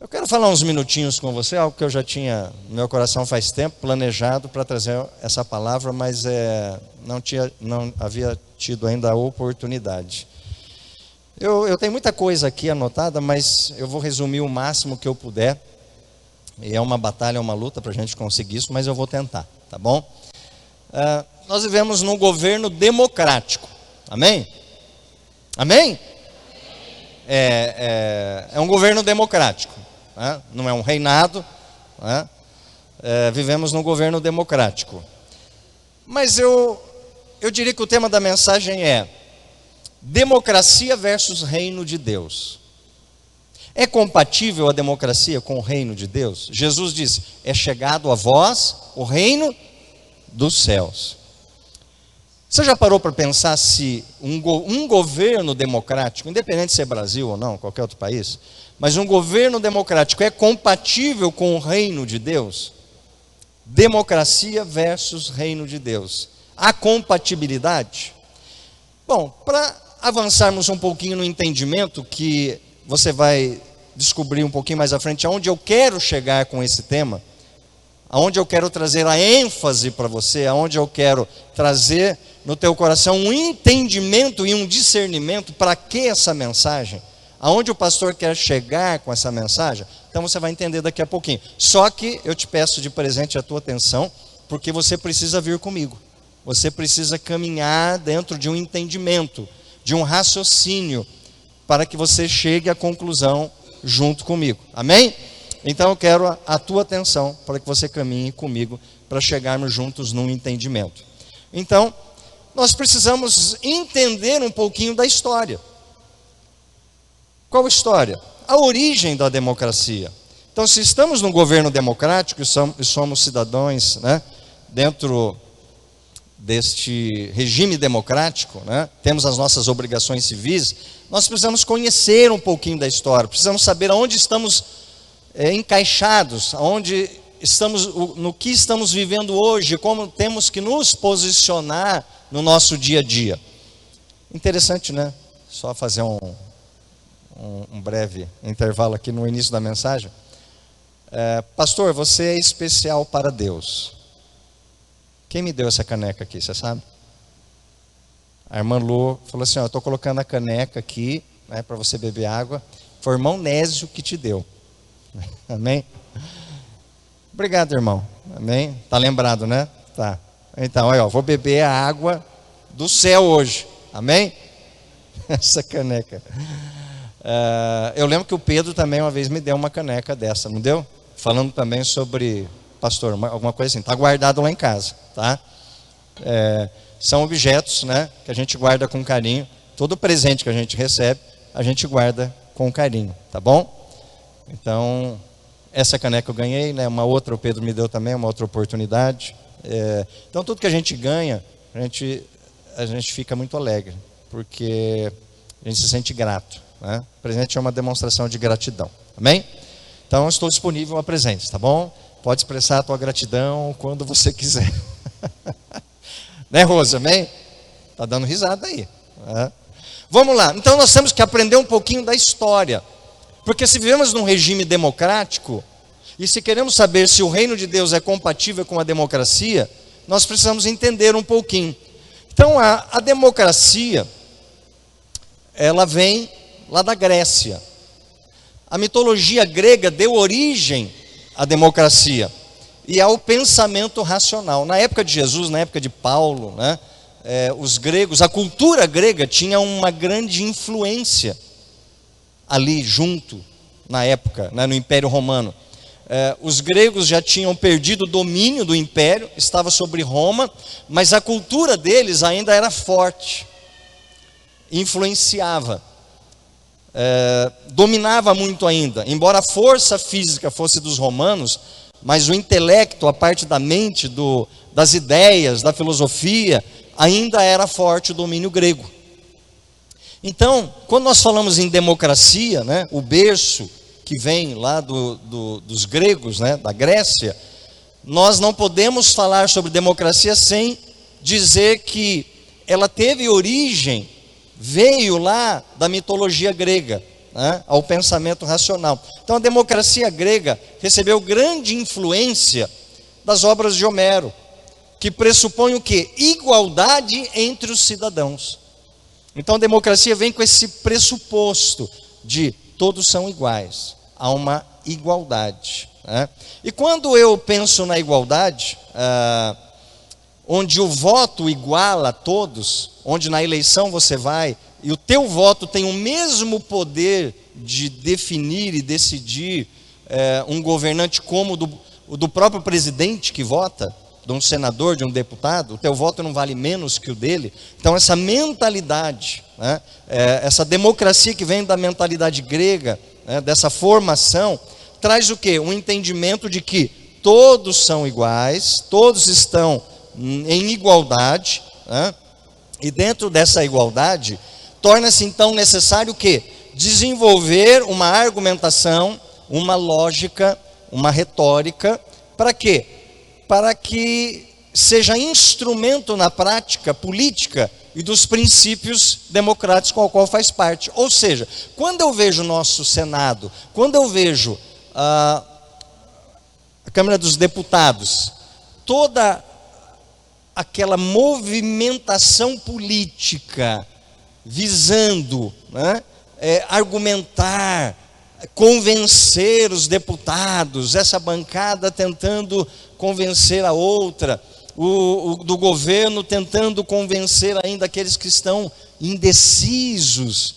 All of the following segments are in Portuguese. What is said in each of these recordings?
Eu quero falar uns minutinhos com você, algo que eu já tinha no meu coração faz tempo, planejado para trazer essa palavra, mas não havia tido ainda a oportunidade. Eu tenho muita coisa aqui anotada, mas eu vou resumir o máximo que eu puder. E é uma batalha, é uma luta para a gente conseguir isso, mas eu vou tentar, tá bom? Nós vivemos num governo democrático, amém? Amém? É um governo democrático. Não é um reinado, vivemos num governo democrático. Mas eu diria que o tema da mensagem é democracia versus reino de Deus. É compatível a democracia com o reino de Deus? Jesus diz, é chegado a vós o reino dos céus. Você já parou para pensar se um governo democrático, independente se é Brasil ou não, qualquer outro país, mas um governo democrático é compatível com o reino de Deus? Democracia versus reino de Deus. Há compatibilidade? Bom, para avançarmos um pouquinho no entendimento, que você vai descobrir um pouquinho mais à frente aonde eu quero chegar com esse tema, aonde eu quero trazer a ênfase para você, aonde eu quero trazer no teu coração um entendimento e um discernimento para que essa mensagem, aonde o pastor quer chegar com essa mensagem, então você vai entender daqui a pouquinho. Só que eu te peço de presente a tua atenção, porque você precisa vir comigo. Você precisa caminhar dentro de um entendimento, de um raciocínio, para que você chegue à conclusão junto comigo. Amém? Então eu quero a tua atenção para que você caminhe comigo para chegarmos juntos num entendimento. Então, nós precisamos entender um pouquinho da história. Qual história? A origem da democracia. Então, se estamos num governo democrático e somos cidadãos, dentro deste regime democrático, temos as nossas obrigações civis, nós precisamos conhecer um pouquinho da história, precisamos saber aonde estamos encaixados, aonde estamos, no que estamos vivendo hoje, como temos que nos posicionar no nosso dia a dia. Interessante, né? Só fazer um breve intervalo aqui no início da mensagem. Pastor, você é especial para Deus. Quem me deu essa caneca aqui, você sabe? A irmã Lu falou assim, eu estou colocando a caneca aqui, para você beber água. Foi o irmão Nésio que te deu. Amém? Obrigado, irmão. Amém? Tá lembrado, né? Tá. Então, olha, vou beber a água do céu hoje. Amém? Essa caneca. Eu lembro que o Pedro também uma vez me deu uma caneca dessa, não deu? Falando também sobre, pastor, alguma coisa assim. Está guardado lá em casa, tá? São objetos, que a gente guarda com carinho. Todo presente que a gente recebe, a gente guarda com carinho, tá bom? Então, essa caneca eu ganhei, uma outra o Pedro me deu também, uma outra oportunidade. Então, tudo que a gente ganha, a gente fica muito alegre, porque a gente se sente grato. O presente é uma demonstração de gratidão, amém? Então, eu estou disponível a presentes, tá bom? Pode expressar a tua gratidão quando você quiser. Né, Rosa, amém? Está dando risada aí. Vamos lá, então nós temos que aprender um pouquinho da história. Porque se vivemos num regime democrático, e se queremos saber se o reino de Deus é compatível com a democracia, nós precisamos entender um pouquinho. Então a democracia, ela vem lá da Grécia. A mitologia grega deu origem à democracia e ao pensamento racional. Na época de Jesus, na época de Paulo, os gregos, a cultura grega tinha uma grande influência ali junto, na época, no Império Romano. Os gregos já tinham perdido o domínio do império, estava sobre Roma, mas a cultura deles ainda era forte, influenciava, dominava muito ainda. Embora a força física fosse dos romanos, mas o intelecto, a parte da mente, das ideias, da filosofia, ainda era forte o domínio grego. Então, quando nós falamos em democracia, o berço que vem lá dos gregos, da Grécia, nós não podemos falar sobre democracia sem dizer que ela teve origem, veio lá da mitologia grega. né, ao pensamento racional. Então a democracia grega recebeu grande influência das obras de Homero, que pressupõe o quê? Igualdade entre os cidadãos. Então a democracia vem com esse pressuposto de todos são iguais, há uma igualdade, né? E quando eu penso na igualdade, onde o voto iguala a todos, onde na eleição você vai e o teu voto tem o mesmo poder de definir e decidir um governante como o do próprio presidente que vota, de um senador, de um deputado, o teu voto não vale menos que o dele. Então essa mentalidade, né, essa democracia que vem da mentalidade grega, né, dessa formação, traz o quê? Um entendimento de que todos são iguais, todos estão em igualdade, né, e dentro dessa igualdade, torna-se então necessário o quê? Desenvolver uma argumentação, uma lógica, uma retórica, para quê? Para que seja instrumento na prática política e dos princípios democráticos com o qual faz parte. Ou seja, quando eu vejo o nosso Senado, quando eu vejo a Câmara dos Deputados, toda aquela movimentação política visando, né, argumentar, convencer os deputados, essa bancada tentando convencer a outra, o do governo tentando convencer ainda aqueles que estão indecisos.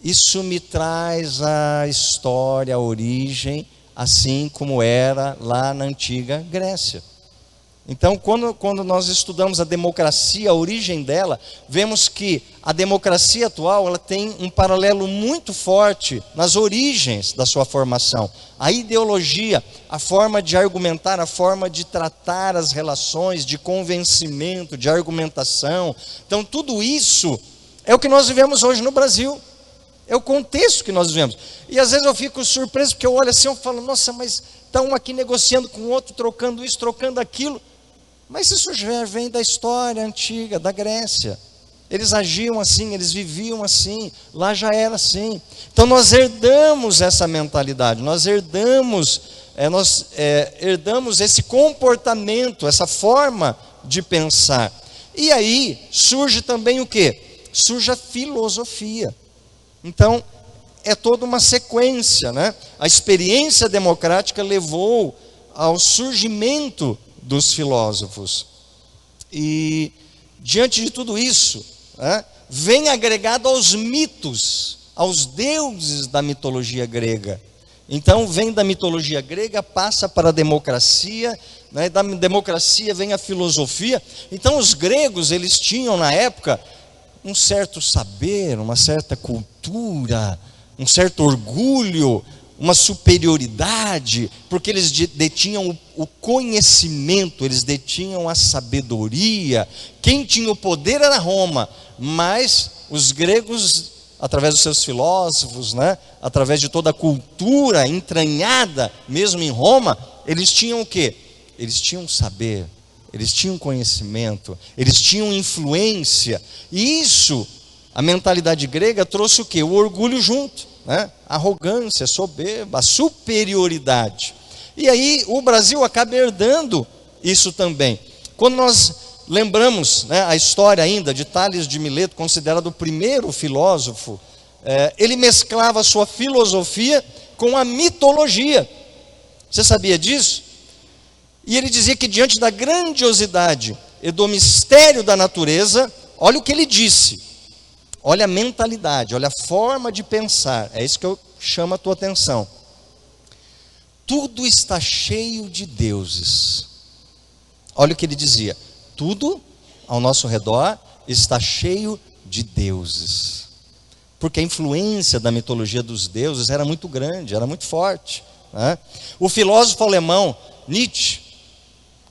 Isso me traz a história, a origem, assim como era lá na antiga Grécia. Então, quando nós estudamos a democracia, a origem dela, vemos que a democracia atual ela tem um paralelo muito forte nas origens da sua formação. A ideologia, a forma de argumentar, a forma de tratar as relações, de convencimento, de argumentação. Então, tudo isso é o que nós vivemos hoje no Brasil. É o contexto que nós vivemos. E às vezes eu fico surpreso, porque eu olho assim e falo, nossa, mas está um aqui negociando com o outro, trocando isso, trocando aquilo. Mas isso já vem da história antiga, da Grécia. Eles agiam assim, eles viviam assim, lá já era assim. Então nós herdamos essa mentalidade, nós herdamos esse comportamento, essa forma de pensar. E aí surge também o quê? Surge a filosofia. Então é toda uma sequência, né? A experiência democrática levou ao surgimento dos filósofos. E diante de tudo isso, né, vem agregado aos mitos, aos deuses da mitologia grega. Então vem da mitologia grega, passa para a democracia, né, da democracia vem a filosofia. Então os gregos, eles tinham na época um certo saber, uma certa cultura, um certo orgulho, uma superioridade, porque eles detinham o conhecimento, eles detinham a sabedoria. Quem tinha o poder era Roma, mas os gregos, através dos seus filósofos, né, através de toda a cultura entranhada, mesmo em Roma, eles tinham o quê? Eles tinham saber, eles tinham conhecimento, eles tinham influência, e isso, a mentalidade grega trouxe o quê? O orgulho junto. Né? Arrogância, soberba, superioridade. E aí o Brasil acaba herdando isso também. Quando nós lembramos, né, a história ainda de Tales de Mileto, considerado o primeiro filósofo, ele mesclava a sua filosofia com a mitologia. Você sabia disso? E ele dizia que diante da grandiosidade e do mistério da natureza, olha o que ele disse. Olha a mentalidade, olha a forma de pensar. É isso que eu chamo a tua atenção. Tudo está cheio de deuses. Olha o que ele dizia. Tudo ao nosso redor está cheio de deuses. Porque a influência da mitologia dos deuses era muito grande, era muito forte, né? O filósofo alemão Nietzsche,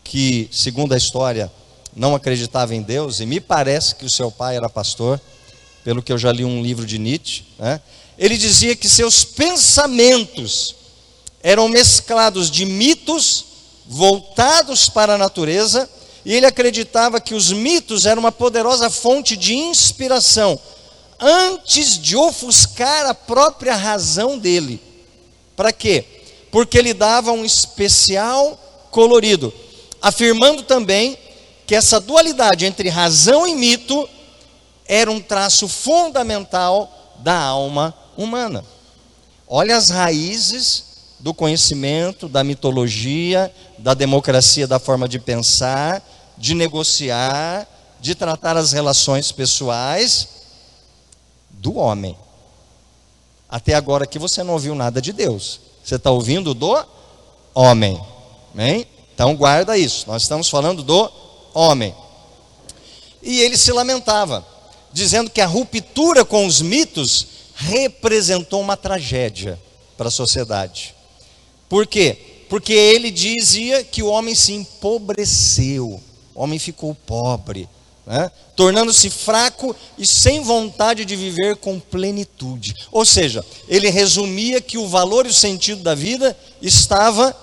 que segundo a história não acreditava em Deus, e me parece que o seu pai era pastor, pelo que eu já li um livro de Nietzsche, né? Ele dizia que seus pensamentos eram mesclados de mitos voltados para a natureza, e ele acreditava que os mitos eram uma poderosa fonte de inspiração, antes de ofuscar a própria razão dele. Para quê? Porque ele dava um especial colorido, afirmando também que essa dualidade entre razão e mito era um traço fundamental da alma humana. Olha as raízes do conhecimento, da mitologia, da democracia, da forma de pensar, de negociar, de tratar as relações pessoais do homem. Até agora aqui você não ouviu nada de Deus. Você está ouvindo do homem. Amém? Então guarda isso. Nós estamos falando do homem. E ele se lamentava, dizendo que a ruptura com os mitos representou uma tragédia para a sociedade. Por quê? Porque ele dizia que o homem se empobreceu, o homem ficou pobre, né? Tornando-se fraco e sem vontade de viver com plenitude. Ou seja, ele resumia que o valor e o sentido da vida estava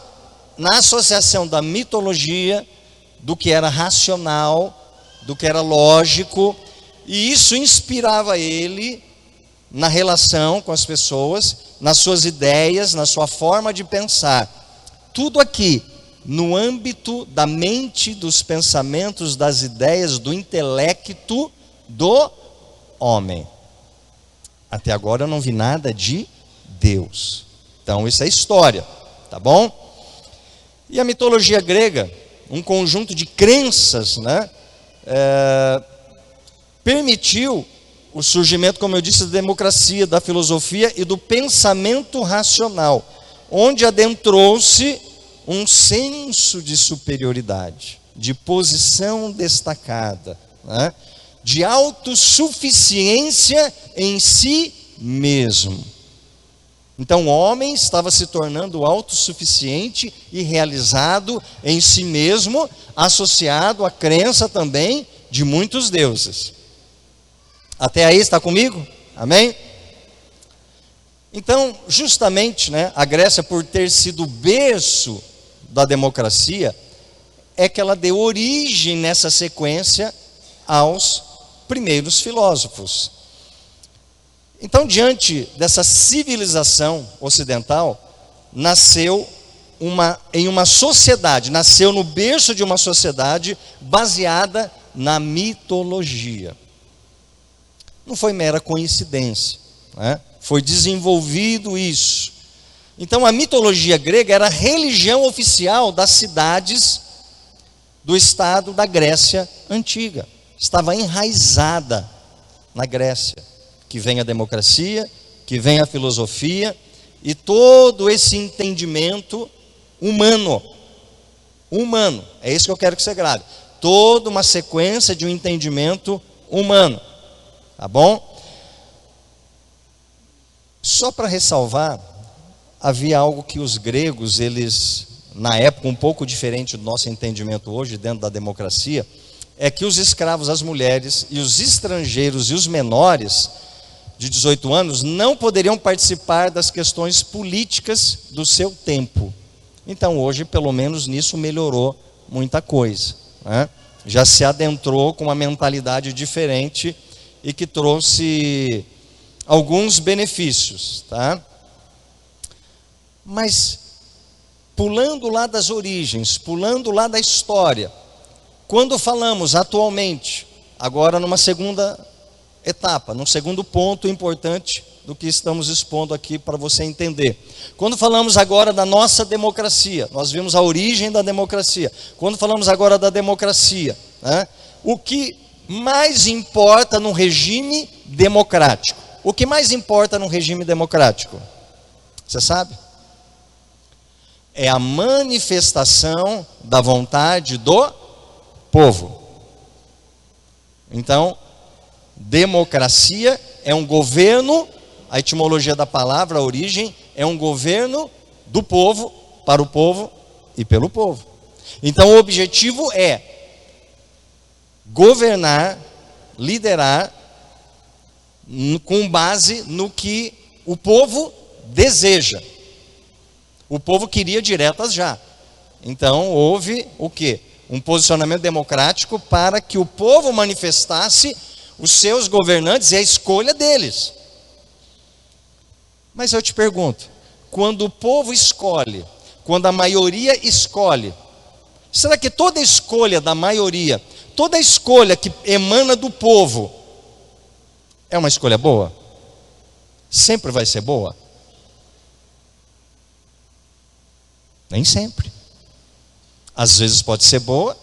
na associação da mitologia, do que era racional, do que era lógico, e isso inspirava ele na relação com as pessoas, nas suas ideias, na sua forma de pensar. Tudo aqui no âmbito da mente, dos pensamentos, das ideias, do intelecto do homem. Até agora eu não vi nada de Deus. Então isso é história, tá bom? E a mitologia grega, um conjunto de crenças, né, permitiu o surgimento, como eu disse, da democracia, da filosofia e do pensamento racional, onde adentrou-se um senso de superioridade, de posição destacada, né? De autossuficiência em si mesmo. Então o homem estava se tornando autossuficiente e realizado em si mesmo, associado à crença também de muitos deuses. Até aí está comigo? Amém? Então, justamente, né, a Grécia, por ter sido berço da democracia, é que ela deu origem nessa sequência aos primeiros filósofos. Então, diante dessa civilização ocidental, nasceu em uma sociedade, nasceu no berço de uma sociedade baseada na mitologia. Não foi mera coincidência, né? Foi desenvolvido isso. Então a mitologia grega era a religião oficial das cidades do estado da Grécia antiga. Estava enraizada na Grécia. Que vem a democracia, que vem a filosofia e todo esse entendimento humano. Humano, é isso que eu quero que você grave. Toda uma sequência de um entendimento humano. Tá bom? Só para ressalvar, havia algo que os gregos, eles, na época um pouco diferente do nosso entendimento hoje, dentro da democracia, é que os escravos, as mulheres e os estrangeiros e os menores de 18 anos não poderiam participar das questões políticas do seu tempo. Então hoje, pelo menos nisso, melhorou muita coisa, né? Já se adentrou com uma mentalidade diferente e que trouxe alguns benefícios, tá? Mas pulando lá das origens, pulando lá da história, quando falamos atualmente, agora numa segunda etapa, num segundo ponto importante do que estamos expondo aqui para você entender. Quando falamos agora da nossa democracia, nós vimos a origem da democracia. Quando falamos agora da democracia, né, o que mais importa no regime democrático? O que mais importa no regime democrático? Você sabe? É a manifestação da vontade do povo. Então, democracia é um governo, a etimologia da palavra, a origem, é um governo do povo, para o povo e pelo povo. Então o objetivo é governar, liderar, com base no que o povo deseja. O povo queria diretas já. Então houve o quê? Um posicionamento democrático para que o povo manifestasse os seus governantes e a escolha deles. Mas eu te pergunto, quando o povo escolhe, quando a maioria escolhe, será que toda escolha da maioria, toda escolha que emana do povo, é uma escolha boa? Sempre vai ser boa? Nem sempre. Às vezes pode ser boa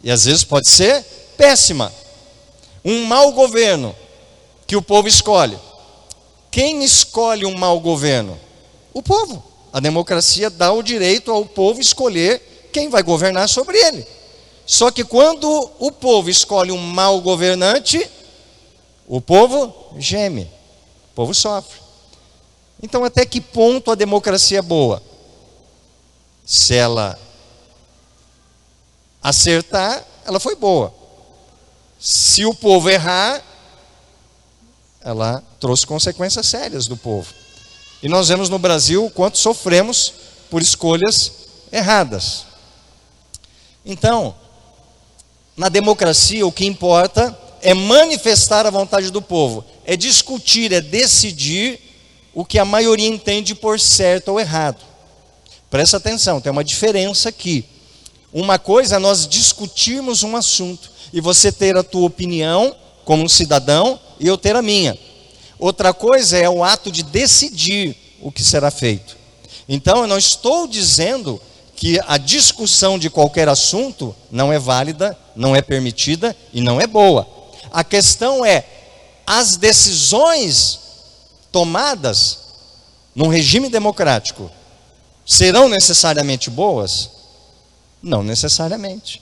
e às vezes pode ser péssima. Um mau governo que o povo escolhe. Quem escolhe um mau governo? O povo. A democracia dá o direito ao povo escolher quem vai governar sobre ele. Só que quando o povo escolhe um mau governante, o povo geme, o povo sofre. Então, até que ponto a democracia é boa? Se ela acertar, ela foi boa. Se o povo errar, ela trouxe consequências sérias do povo. E nós vemos no Brasil o quanto sofremos por escolhas erradas. Então, na democracia, o que importa é manifestar a vontade do povo, é discutir, é decidir o que a maioria entende por certo ou errado. Presta atenção, tem uma diferença aqui. Uma coisa é nós discutirmos um assunto e você ter a tua opinião como um cidadão e eu ter a minha. Outra coisa é o ato de decidir o que será feito. Então, eu não estou dizendo que a discussão de qualquer assunto não é válida, não é permitida e não é boa. A questão é, as decisões tomadas num regime democrático serão necessariamente boas? Não necessariamente.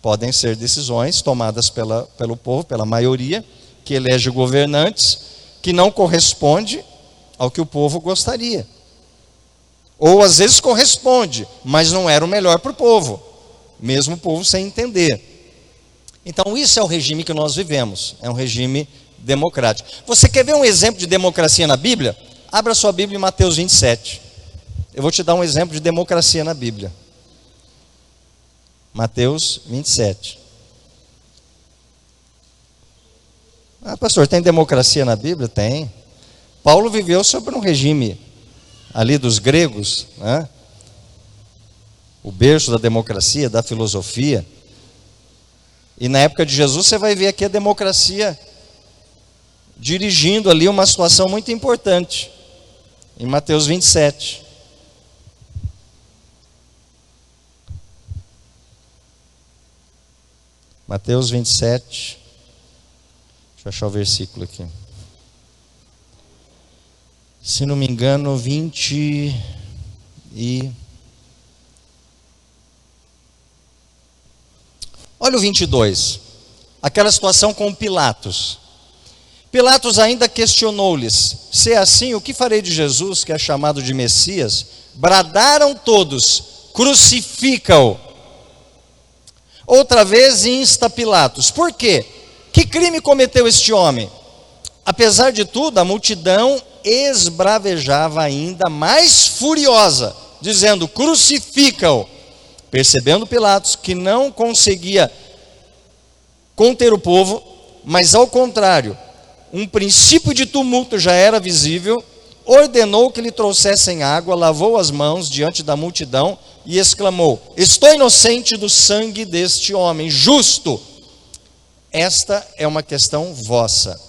Podem ser decisões tomadas pelo povo, pela maioria, que elege governantes, que não corresponde ao que o povo gostaria. Ou às vezes corresponde, mas não era o melhor para o povo, mesmo o povo sem entender. Então isso é o regime que nós vivemos, é um regime democrático. Você quer ver um exemplo de democracia na Bíblia? Abra sua Bíblia em Mateus 27. Eu vou te dar um exemplo de democracia na Bíblia. Mateus 27. Ah, pastor, tem democracia na Bíblia? Tem. Paulo viveu sobre um regime ali dos gregos, né? O berço da democracia, da filosofia. E na época de Jesus você vai ver aqui a democracia dirigindo ali uma situação muito importante. Em Mateus 27. Mateus 27. Deixa eu achar o versículo aqui. Se não me engano, 20 e... Olha o 22. Aquela situação com Pilatos. Pilatos ainda questionou-lhes: se é assim, o que farei de Jesus, que é chamado de Messias? Bradaram todos: crucifica-o. Outra vez insta Pilatos: por quê? Que crime cometeu este homem? Apesar de tudo, a multidão esbravejava ainda mais furiosa, dizendo: crucifica-o. Percebendo Pilatos que não conseguia conter o povo, mas ao contrário, um princípio de tumulto já era visível, ordenou que lhe trouxessem água, lavou as mãos diante da multidão e exclamou: estou inocente do sangue deste homem, justo. Esta é uma questão vossa.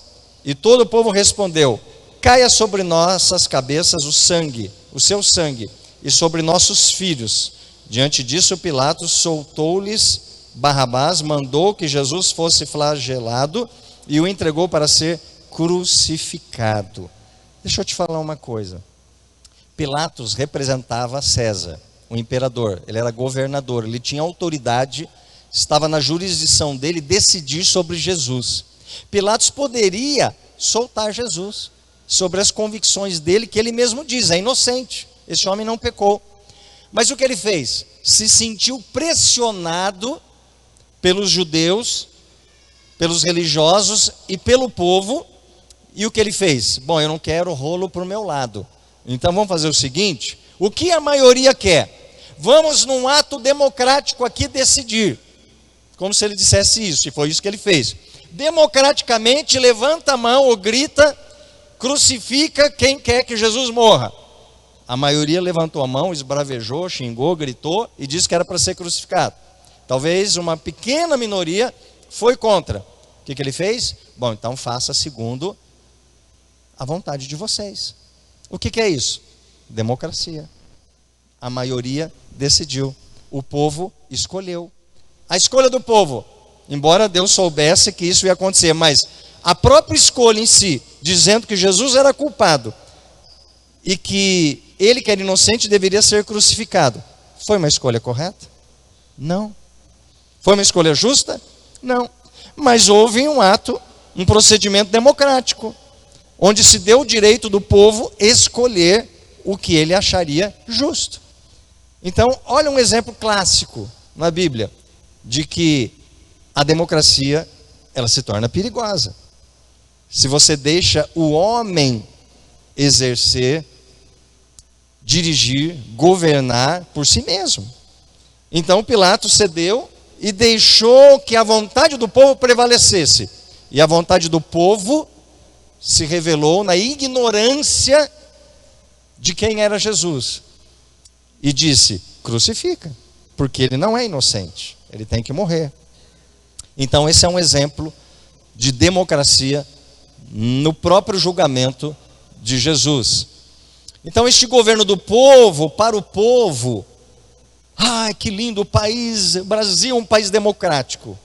E todo o povo respondeu: caia sobre nossas cabeças o sangue, o seu sangue, e sobre nossos filhos. Diante disso, Pilatos soltou-lhes Barrabás, mandou que Jesus fosse flagelado e o entregou para ser crucificado. Deixa eu te falar uma coisa. Pilatos representava César, o imperador. Ele era governador, ele tinha autoridade, estava na jurisdição dele decidir sobre Jesus. Pilatos poderia soltar Jesus sobre as convicções dele, que ele mesmo diz: é inocente, esse homem não pecou. Mas o que ele fez? Se sentiu pressionado pelos judeus, pelos religiosos e pelo povo. E o que ele fez? Bom, eu não quero rolo para o meu lado. Então vamos fazer o seguinte: o que a maioria quer? Vamos num ato democrático aqui decidir. Como se ele dissesse isso, e foi isso que ele fez. democraticamente levanta a mão ou grita, crucifica quem quer que Jesus morra. A maioria levantou a mão, esbravejou, xingou, gritou e disse que era para ser crucificado. Talvez uma pequena minoria foi contra. O que ele fez? Bom, então faça segundo a vontade de vocês. O que é isso? Democracia. A maioria decidiu. O povo escolheu. A escolha do povo, embora Deus soubesse que isso ia acontecer, mas a própria escolha em si, dizendo que Jesus era culpado e que ele, que era inocente, deveria ser crucificado, foi uma escolha correta? Não. Foi uma escolha justa? Não. Mas houve um ato, um procedimento democrático, onde se deu o direito do povo escolher o que ele acharia justo. Então, olha um exemplo clássico na Bíblia, de que a democracia, ela se torna perigosa. Se você deixa o homem exercer, dirigir, governar por si mesmo. Então Pilatos cedeu e deixou que a vontade do povo prevalecesse. E a vontade do povo se revelou na ignorância de quem era Jesus. E disse, crucifica, porque ele não é inocente, ele tem que morrer. Então esse é um exemplo de democracia no próprio julgamento de Jesus. Então este governo do povo, para o povo, ai que lindo o país, o Brasil é um país democrático.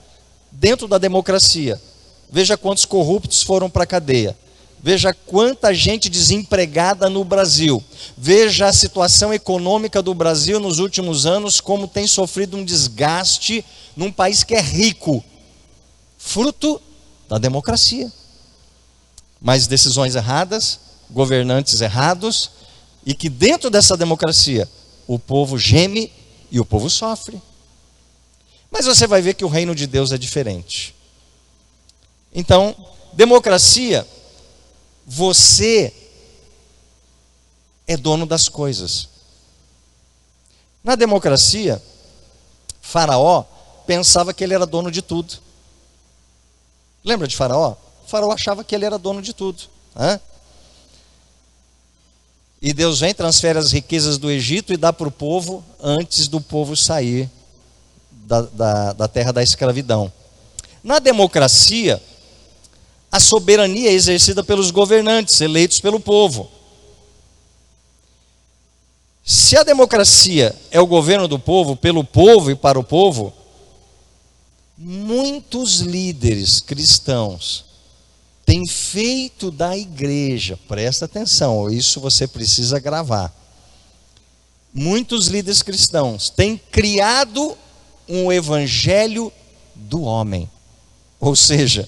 Dentro da democracia, veja quantos corruptos foram para a cadeia. Veja quanta gente desempregada no Brasil. Veja a situação econômica do Brasil nos últimos anos, como tem sofrido um desgaste num país que é rico. Fruto da democracia. Mas decisões erradas, governantes errados, e que dentro dessa democracia o povo geme e o povo sofre. Mas você vai ver que o reino de Deus é diferente. Então, democracia, você é dono das coisas. Na democracia, Faraó pensava que ele era dono de tudo. Lembra de Faraó? Faraó achava que ele era dono de tudo. E Deus vem, transfere as riquezas do Egito e dá para o povo antes do povo sair da terra da escravidão. Na democracia, a soberania é exercida pelos governantes, eleitos pelo povo. Se a democracia é o governo do povo, pelo povo e para o povo, muitos líderes cristãos têm feito da igreja, presta atenção, isso você precisa gravar. Muitos líderes cristãos têm criado um evangelho do homem. Ou seja,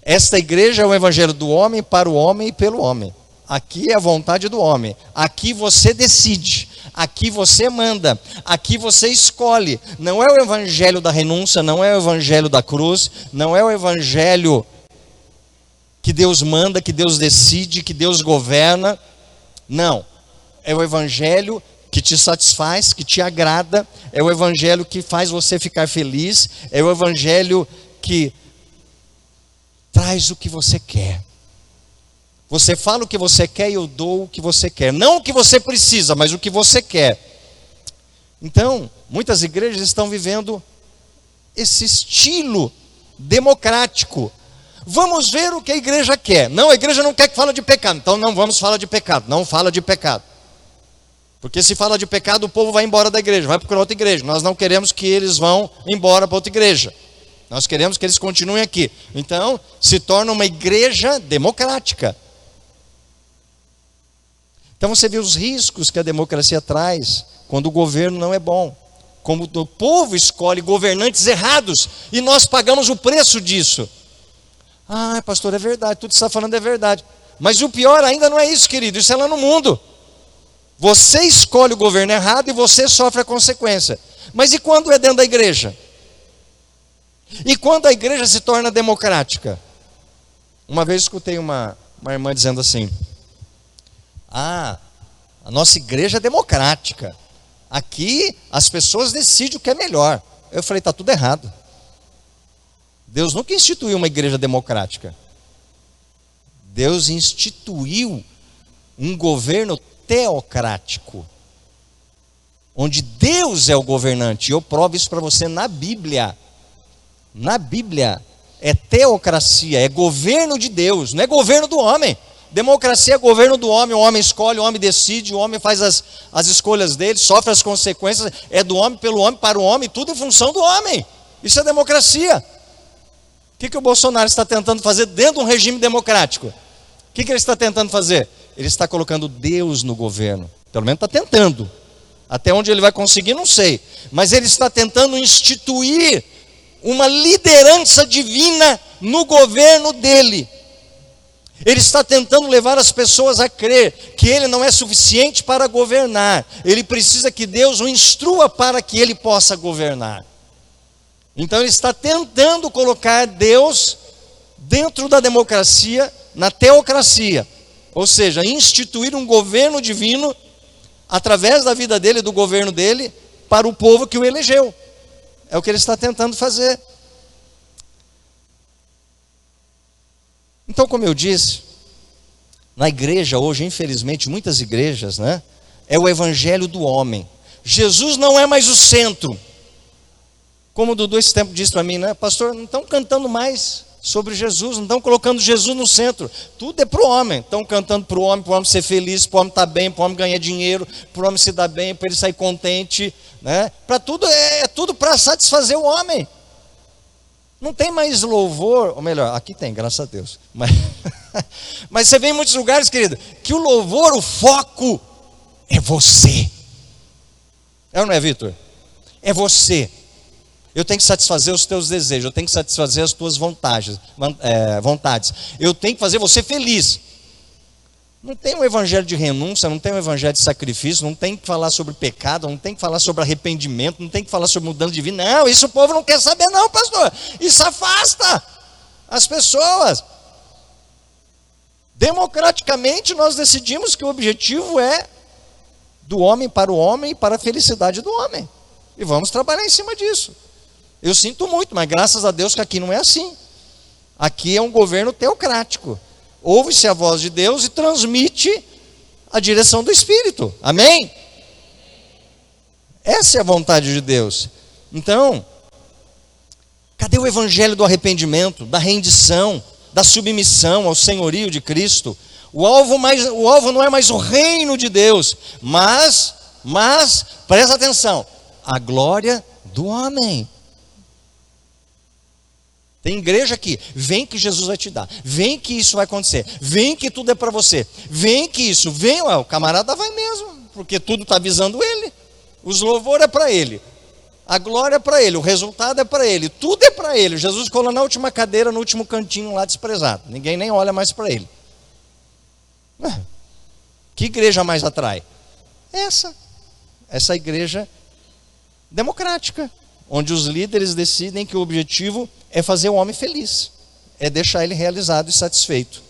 esta igreja é o evangelho do homem, para o homem e pelo homem. Aqui é a vontade do homem. Aqui você decide. Aqui você manda. Aqui você escolhe. Não é o evangelho da renúncia, não é o evangelho da cruz, não é o evangelho que Deus manda, que Deus decide, que Deus governa. Não. É o evangelho que te satisfaz, que te agrada. É o evangelho que faz você ficar feliz. É o evangelho que traz o que você quer. Você fala o que você quer e eu dou o que você quer. Não o que você precisa, mas o que você quer. Então, muitas igrejas estão vivendo esse estilo democrático. Vamos ver o que a igreja quer. Não, a igreja não quer que fale de pecado. Então não vamos falar de pecado. Não fala de pecado. Porque se fala de pecado, o povo vai embora da igreja, vai procurar outra igreja. Nós não queremos que eles vão embora para outra igreja. Nós queremos que eles continuem aqui. Então, se torna uma igreja democrática. Então você vê os riscos que a democracia traz quando o governo não é bom. Como o povo escolhe governantes errados e nós pagamos o preço disso. Ah, pastor, é verdade, tudo que você está falando é verdade. Mas o pior ainda não é isso, querido, isso é lá no mundo. Você escolhe o governo errado e você sofre a consequência. Mas e quando é dentro da igreja? E quando a igreja se torna democrática? Uma vez escutei uma irmã dizendo assim: a nossa igreja é democrática. Aqui as pessoas decidem o que é melhor. Eu falei, está tudo errado. Deus nunca instituiu uma igreja democrática. Deus instituiu um governo teocrático, onde Deus é o governante. E eu provo isso para você na Bíblia. Na Bíblia é teocracia, é governo de Deus, não é governo do homem. Democracia é governo do homem, o homem escolhe, o homem decide, o homem faz as escolhas dele, sofre as consequências, é do homem, pelo homem, para o homem, tudo em função do homem. Isso é democracia. O que o Bolsonaro está tentando fazer dentro de um regime democrático? O que ele está tentando fazer? Ele está colocando Deus no governo, pelo menos está tentando. Até onde ele vai conseguir, não sei. Mas ele está tentando instituir uma liderança divina no governo dele. Ele está tentando levar as pessoas a crer que ele não é suficiente para governar. Ele precisa que Deus o instrua para que ele possa governar. Então ele está tentando colocar Deus dentro da democracia, na teocracia. Ou seja, instituir um governo divino através da vida dele, do governo dele, para o povo que o elegeu. É o que ele está tentando fazer. Então, como eu disse, na igreja hoje, infelizmente, muitas igrejas, né, é o evangelho do homem. Jesus não é mais o centro. Como o Dudu esse tempo disse para mim, né, pastor, não estão cantando mais sobre Jesus, não estão colocando Jesus no centro. Tudo é para o homem. Estão cantando para o homem ser feliz, para o homem estar bem, para o homem ganhar dinheiro, para o homem se dar bem, para ele sair contente, né? Para tudo, é tudo para satisfazer o homem. Não tem mais louvor, ou melhor, aqui tem, graças a Deus. Mas você vê em muitos lugares, querido, que o louvor, o foco é você. É ou não é, Vitor? É você. Eu tenho que satisfazer os teus desejos, eu tenho que satisfazer as tuas vontades. Eu tenho que fazer você feliz. Não tem um evangelho de renúncia, não tem um evangelho de sacrifício, não tem que falar sobre pecado, não tem que falar sobre arrependimento, não tem que falar sobre mudança de vida. Não, isso o povo não quer saber não, pastor. Isso afasta as pessoas. Democraticamente nós decidimos que o objetivo é do homem para o homem e para a felicidade do homem. E vamos trabalhar em cima disso. Eu sinto muito, mas graças a Deus que aqui não é assim. Aqui é um governo teocrático. Ouve-se a voz de Deus e transmite a direção do Espírito. Amém? Essa é a vontade de Deus. Então, cadê o evangelho do arrependimento, da rendição, da submissão ao senhorio de Cristo? O alvo não é mais o reino de Deus, mas presta atenção, a glória do homem. Tem igreja aqui, vem que Jesus vai te dar, vem que isso vai acontecer, vem que tudo é para você, vem que isso, vem, o camarada vai mesmo, porque tudo está visando ele, os louvores é para ele, a glória é para ele, o resultado é para ele, tudo é para ele. Jesus colou na última cadeira, no último cantinho lá desprezado, ninguém nem olha mais para ele. Que igreja mais atrai? Essa igreja democrática, onde os líderes decidem que o objetivo é fazer o homem feliz, é deixar ele realizado e satisfeito.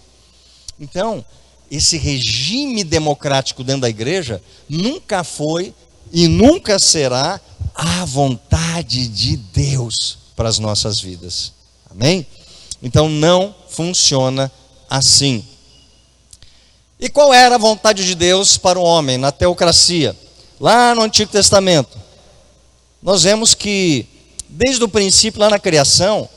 Então, esse regime democrático dentro da igreja nunca foi e nunca será a vontade de Deus para as nossas vidas. Amém? Então não funciona assim. E qual era a vontade de Deus para o homem na teocracia? Lá no Antigo Testamento, nós vemos que desde o princípio, lá na criação,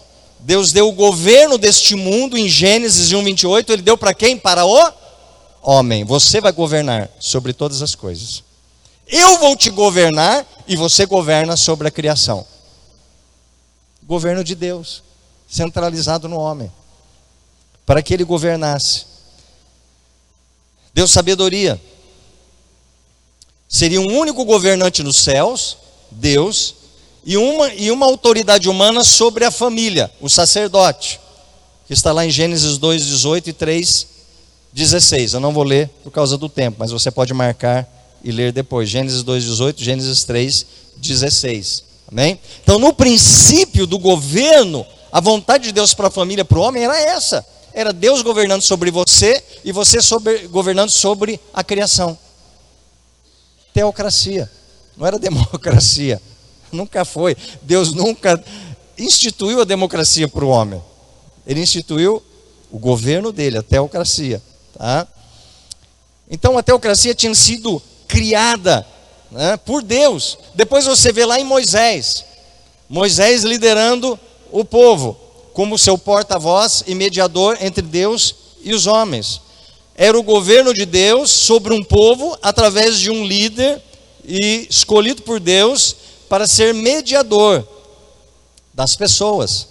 Deus deu o governo deste mundo. Em Gênesis 1:28, Ele deu para quem? Para o homem. Você vai governar sobre todas as coisas. Eu vou te governar e você governa sobre a criação. Governo de Deus, centralizado no homem, para que ele governasse. Deu sabedoria. Seria um único governante nos céus, Deus, e uma autoridade humana sobre a família, o sacerdote, que está lá em Gênesis 2:18 e 3:16. Eu não vou ler por causa do tempo, mas você pode marcar e ler depois. Gênesis 2:18, Gênesis 3:16. Amém? Então, no princípio do governo, a vontade de Deus para a família, para o homem, era essa. Era Deus governando sobre você e você governando sobre a criação. Teocracia, não era democracia. Nunca foi. Deus nunca instituiu a democracia para o homem. Ele instituiu o governo dele, a teocracia. Tá? Então a teocracia tinha sido criada, né, por Deus. Depois você vê lá em Moisés liderando o povo como seu porta-voz e mediador entre Deus e os homens. Era o governo de Deus sobre um povo através de um líder escolhido por Deus para ser mediador das pessoas.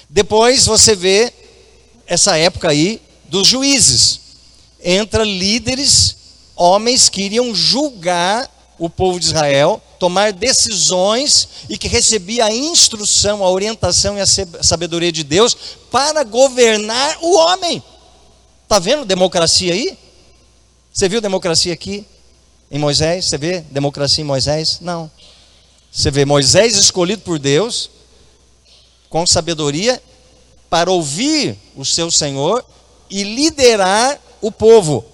Depois você vê essa época aí dos juízes. Entra líderes, homens que iriam julgar o povo de Israel, tomar decisões e que recebia a instrução, a orientação e a sabedoria de Deus para governar o homem. Está vendo democracia aí? Você viu democracia aqui em Moisés? Você vê democracia em Moisés? Não. Você vê Moisés escolhido por Deus com sabedoria para ouvir o seu Senhor e liderar o povo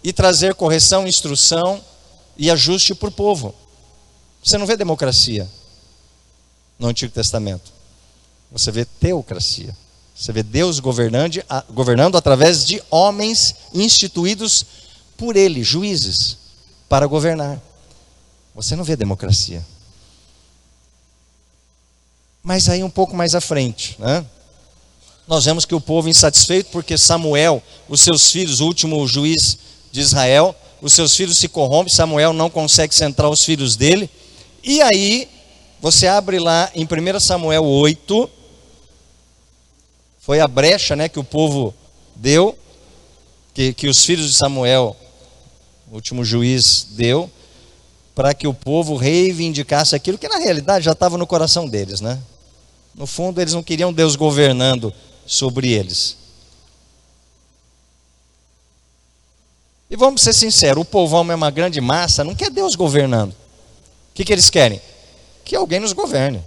e trazer correção, instrução e ajuste para o povo. Você não vê democracia no Antigo Testamento. Você vê teocracia. Você vê Deus governando através de homens instituídos por Ele, juízes, para governar. Você não vê democracia. Mas aí um pouco mais à frente, né? Nós vemos que o povo insatisfeito porque Samuel, os seus filhos, o último juiz de Israel, os seus filhos se corrompem, Samuel não consegue centrar os filhos dele. E aí, você abre lá em 1 Samuel 8, foi a brecha, né, que o povo deu, que os filhos de Samuel, o último juiz, deu, para que o povo reivindicasse aquilo que na realidade já estava no coração deles, né? No fundo eles não queriam Deus governando sobre eles. E vamos ser sinceros, o povão é uma grande massa, não quer Deus governando. O que eles querem? Que alguém nos governe,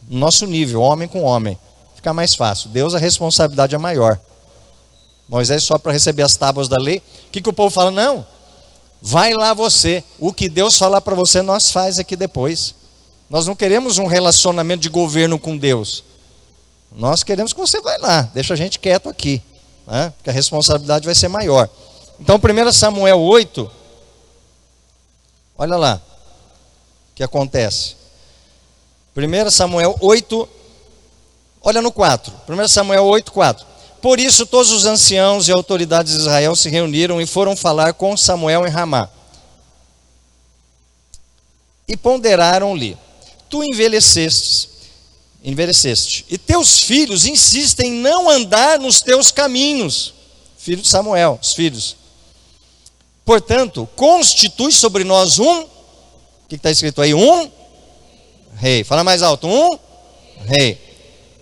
no nosso nível, homem com homem. Fica mais fácil. Deus, a responsabilidade é maior. Moisés só para receber as tábuas da lei. O que o povo fala? Não, vai lá você. O que Deus falar para você, nós faz aqui depois. Nós não queremos um relacionamento de governo com Deus. Nós queremos que você vai lá, deixa a gente quieto aqui, né? Porque a responsabilidade vai ser maior. Então 1 Samuel 8, olha lá o que acontece. 1 Samuel 8, olha no 4. 1 Samuel 8, 4. Por isso todos os anciãos e autoridades de Israel se reuniram e foram falar com Samuel em Ramá. E ponderaram-lhe: tu envelheceste, e teus filhos insistem em não andar nos teus caminhos. Filho de Samuel, os filhos. Portanto, constitui sobre nós um, o que está escrito aí? Um rei. Fala mais alto, um rei.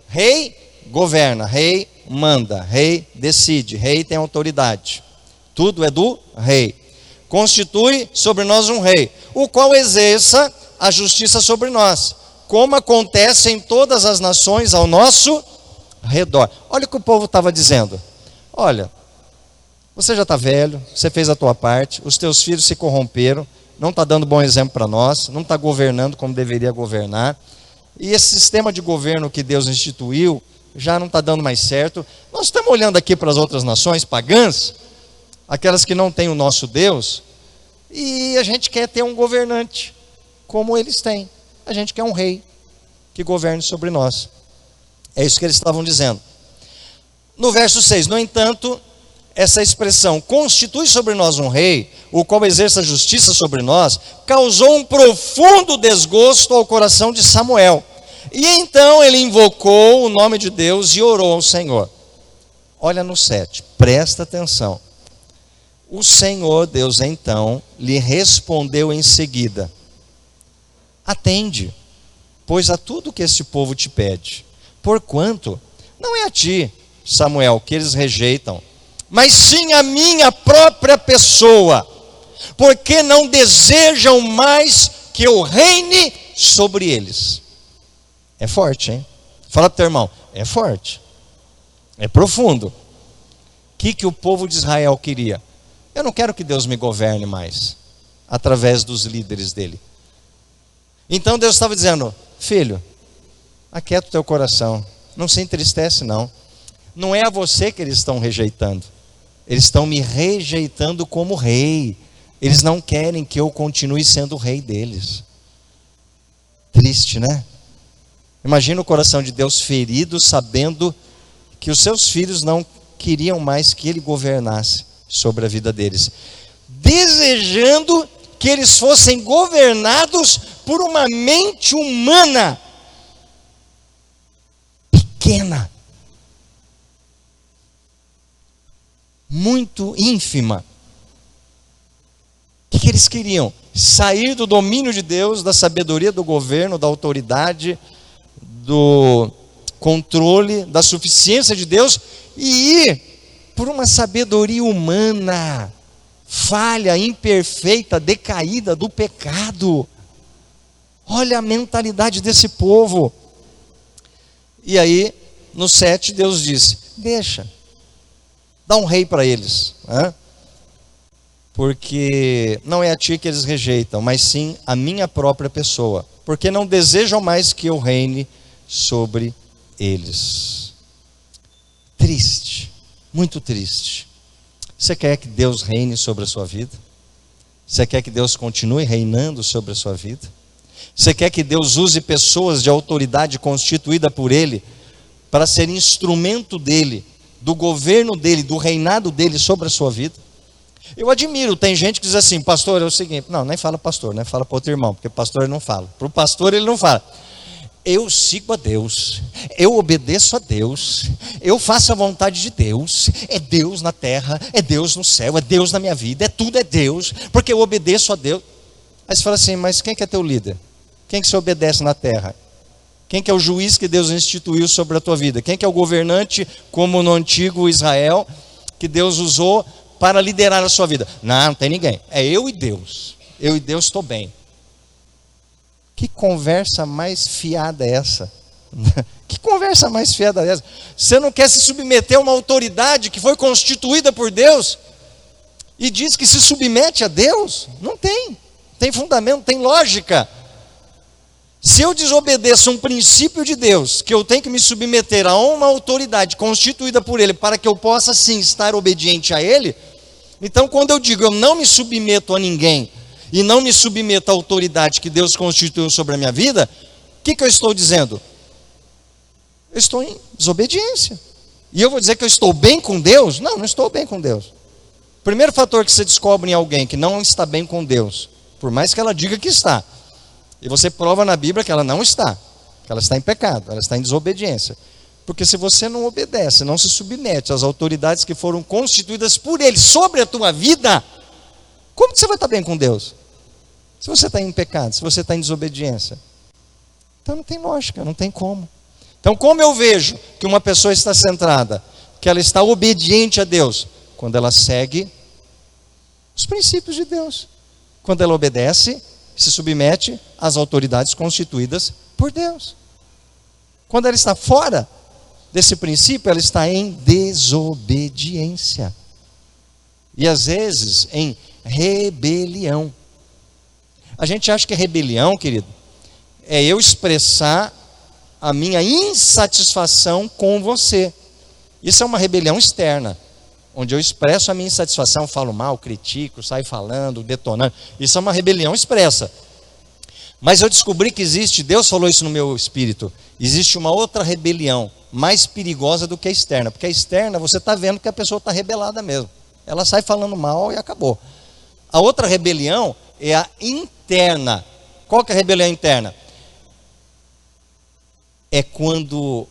Rei governa, rei manda, rei decide, rei tem autoridade. Tudo é do rei. Constitui sobre nós um rei, o qual exerça a justiça sobre nós, como acontece em todas as nações ao nosso redor. Olha o que o povo estava dizendo. Olha, você já está velho, você fez a tua parte, os teus filhos se corromperam, não está dando bom exemplo para nós, não está governando como deveria governar, e esse sistema de governo que Deus instituiu já não está dando mais certo. Nós estamos olhando aqui para as outras nações pagãs, aquelas que não têm o nosso Deus, e a gente quer ter um governante como eles têm. A gente quer um rei que governe sobre nós. É isso que eles estavam dizendo. No verso 6, no entanto, essa expressão, constitui sobre nós um rei, o qual exerça justiça sobre nós, causou um profundo desgosto ao coração de Samuel. E então ele invocou o nome de Deus e orou ao Senhor. Olha no 7, presta atenção. O Senhor Deus então lhe respondeu em seguida: atende, pois a tudo que este povo te pede, porquanto não é a ti, Samuel, que eles rejeitam, mas sim a minha própria pessoa, porque não desejam mais que eu reine sobre eles. É forte, hein? Fala para o teu irmão, é forte, é profundo. O que o povo de Israel queria? Eu não quero que Deus me governe mais, através dos líderes dele. Então Deus estava dizendo: filho, Aquieta o teu coração. Não se entristece, não. Não é a você que eles estão rejeitando. Eles estão me rejeitando como rei. Eles não querem que eu continue sendo o rei deles. Triste, né? Imagina o coração de Deus ferido, sabendo que os seus filhos não queriam mais que ele governasse sobre a vida deles, desejando que eles fossem governados por uma mente humana pequena, muito ínfima. O que eles queriam? Sair do domínio de Deus, da sabedoria do governo, da autoridade, do controle, da suficiência de Deus, e ir por uma sabedoria humana, falha, imperfeita, decaída do pecado. Olha a mentalidade desse povo. E aí, no 7, Deus disse: deixa, dá um rei para eles, né? Porque não é a ti que eles rejeitam, mas sim a minha própria pessoa, porque não desejam mais que eu reine sobre eles. Triste, muito triste. Você quer que Deus reine sobre a sua vida? Você quer que Deus continue reinando sobre a sua vida? Você quer que Deus use pessoas de autoridade constituída por Ele para ser instrumento dEle, do governo dEle, do reinado dEle sobre a sua vida? Eu admiro, tem gente que diz assim: pastor, é o seguinte. Não, nem fala pastor, né? Fala para outro irmão, porque pastor ele não fala. Para o pastor ele não fala. Eu sigo a Deus, eu obedeço a Deus, eu faço a vontade de Deus. É Deus na terra, é Deus no céu, é Deus na minha vida, é tudo é Deus, porque eu obedeço a Deus. Aí você fala assim: mas quem que é teu líder? Quem que se obedece na terra? Quem que é o juiz que Deus instituiu sobre a tua vida? Quem que é o governante, como no antigo Israel, que Deus usou para liderar a sua vida? Não tem ninguém, é eu e Deus. Eu e Deus estou bem. Que conversa mais fiada é essa? Que conversa mais fiada é essa? Você não quer se submeter a uma autoridade que foi constituída por Deus e diz que se submete a Deus? Não tem fundamento, não tem lógica. Se eu desobedeço um princípio de Deus, que eu tenho que me submeter a uma autoridade constituída por Ele, para que eu possa sim estar obediente a Ele, então quando eu digo eu não me submeto a ninguém, e não me submeto à autoridade que Deus constituiu sobre a minha vida, o que eu estou dizendo? Eu estou em desobediência. E eu vou dizer que eu estou bem com Deus? Não, não estou bem com Deus. O primeiro fator que você descobre em alguém que não está bem com Deus, por mais que ela diga que está, e você prova na Bíblia que ela não está, que ela está em pecado, ela está em desobediência. Porque se você não obedece, não se submete às autoridades que foram constituídas por Ele sobre a tua vida, como que você vai estar bem com Deus? Se você está em pecado, se você está em desobediência. Então não tem lógica, não tem como. Então como eu vejo que uma pessoa está centrada, que ela está obediente a Deus? Quando ela segue os princípios de Deus. Quando ela obedece, se submete às autoridades constituídas por Deus. Quando ela está fora desse princípio, ela está em desobediência. E às vezes em rebelião. A gente acha que rebelião, querido, é eu expressar a minha insatisfação com você. Isso é uma rebelião externa, onde eu expresso a minha insatisfação, falo mal, critico, saio falando, detonando. Isso é uma rebelião expressa. Mas eu descobri que existe, Deus falou isso no meu espírito, existe uma outra rebelião, mais perigosa do que a externa. Porque a externa, você está vendo que a pessoa está rebelada mesmo. Ela sai falando mal e acabou. A outra rebelião é a interna. Qual que é a rebelião interna? É quando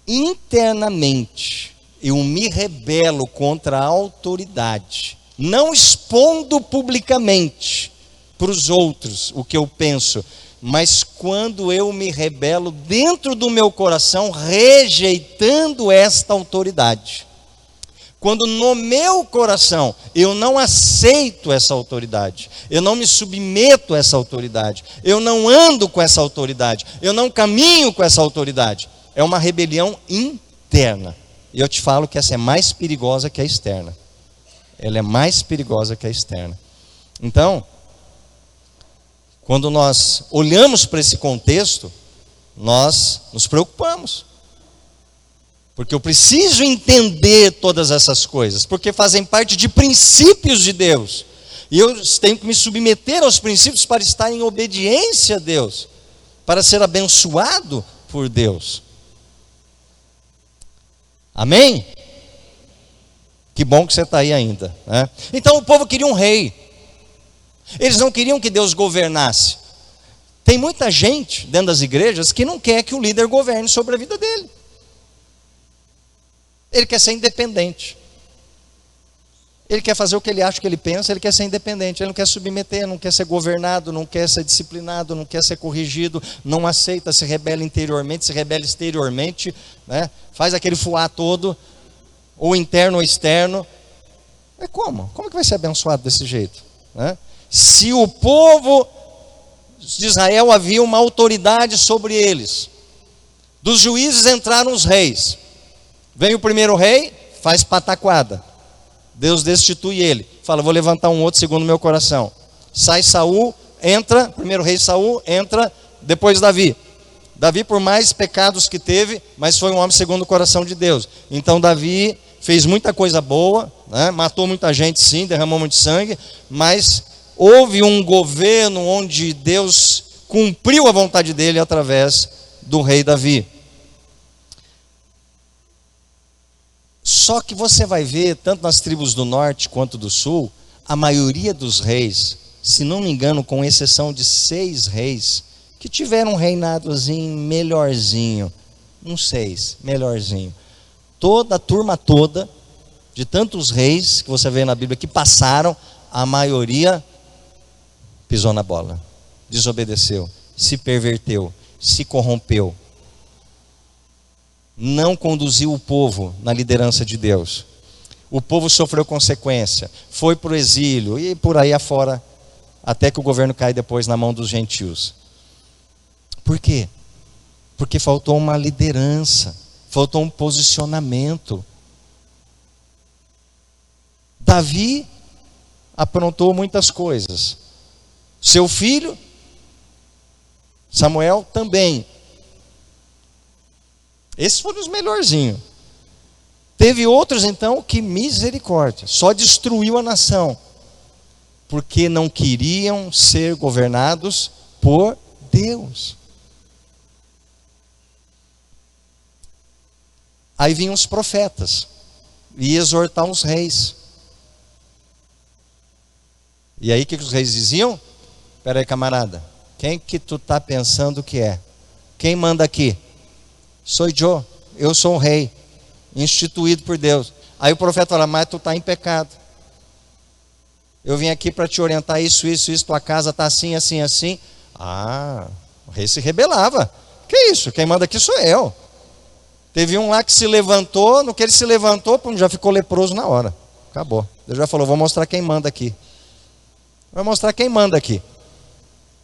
internamente eu me rebelo contra a autoridade, não expondo publicamente para os outros o que eu penso, mas quando eu me rebelo dentro do meu coração, rejeitando esta autoridade. Quando no meu coração eu não aceito essa autoridade, eu não me submeto a essa autoridade, eu não ando com essa autoridade, eu não caminho com essa autoridade, é uma rebelião interna. E eu te falo que essa é mais perigosa que a externa. Ela é mais perigosa que a externa. Então, quando nós olhamos para esse contexto, nós nos preocupamos. Porque eu preciso entender todas essas coisas, porque fazem parte de princípios de Deus. E eu tenho que me submeter aos princípios para estar em obediência a Deus, para ser abençoado por Deus. Amém? Que bom que você está aí ainda, né? Então o povo queria um rei. Eles não queriam que Deus governasse. Tem muita gente dentro das igrejas que não quer que o líder governe sobre a vida dele. Ele quer ser independente. Ele quer fazer o que ele acha, que ele pensa, ele quer ser independente. Ele não quer submeter, não quer ser governado, não quer ser disciplinado, não quer ser corrigido, não aceita, se rebela interiormente, se rebela exteriormente, né? Faz aquele fuá todo, ou interno ou externo. É como? Como que vai ser abençoado desse jeito, né? Se o povo de Israel havia uma autoridade sobre eles, dos juízes entraram os reis. Vem o primeiro rei, faz pataquada. Deus destitui ele. Fala, vou levantar um outro segundo o meu coração. Sai Saul, entra, primeiro rei Saul, entra, depois Davi. Davi, por mais pecados que teve, mas foi um homem segundo o coração de Deus. Então Davi fez muita coisa boa, né? Matou muita gente sim, derramou muito sangue, mas houve um governo onde Deus cumpriu a vontade dele através do rei Davi. Só que você vai ver, tanto nas tribos do norte quanto do sul, a maioria dos reis, se não me engano, com exceção de 6 reis, que tiveram um reinadozinho melhorzinho, uns 6, melhorzinho. Toda a turma toda, de tantos reis que você vê na Bíblia que passaram, a maioria pisou na bola, desobedeceu, se perverteu, se corrompeu. Não conduziu o povo na liderança de Deus. O povo sofreu consequência, foi para o exílio e por aí afora, até que o governo cai depois na mão dos gentios. Por quê? Porque faltou uma liderança, faltou um posicionamento. Davi aprontou muitas coisas. Seu filho, Samuel, também. Esses foram os melhorzinhos. Teve outros então que misericórdia, só destruiu a nação, porque não queriam ser governados por Deus. Aí vinham os profetas, e exortar os reis. E aí o que os reis diziam? Espera aí, camarada, quem que tu está pensando que é? Quem manda aqui? Sou eu sou um rei, instituído por Deus. Aí o profeta fala, mas tu está em pecado. Eu vim aqui para te orientar isso, tua casa está assim, assim, assim. Ah, o rei se rebelava. Que isso? Quem manda aqui sou eu. Teve um lá que se levantou, no que ele se levantou, já ficou leproso na hora. Acabou. Deus já falou, vou mostrar quem manda aqui. Vou mostrar quem manda aqui.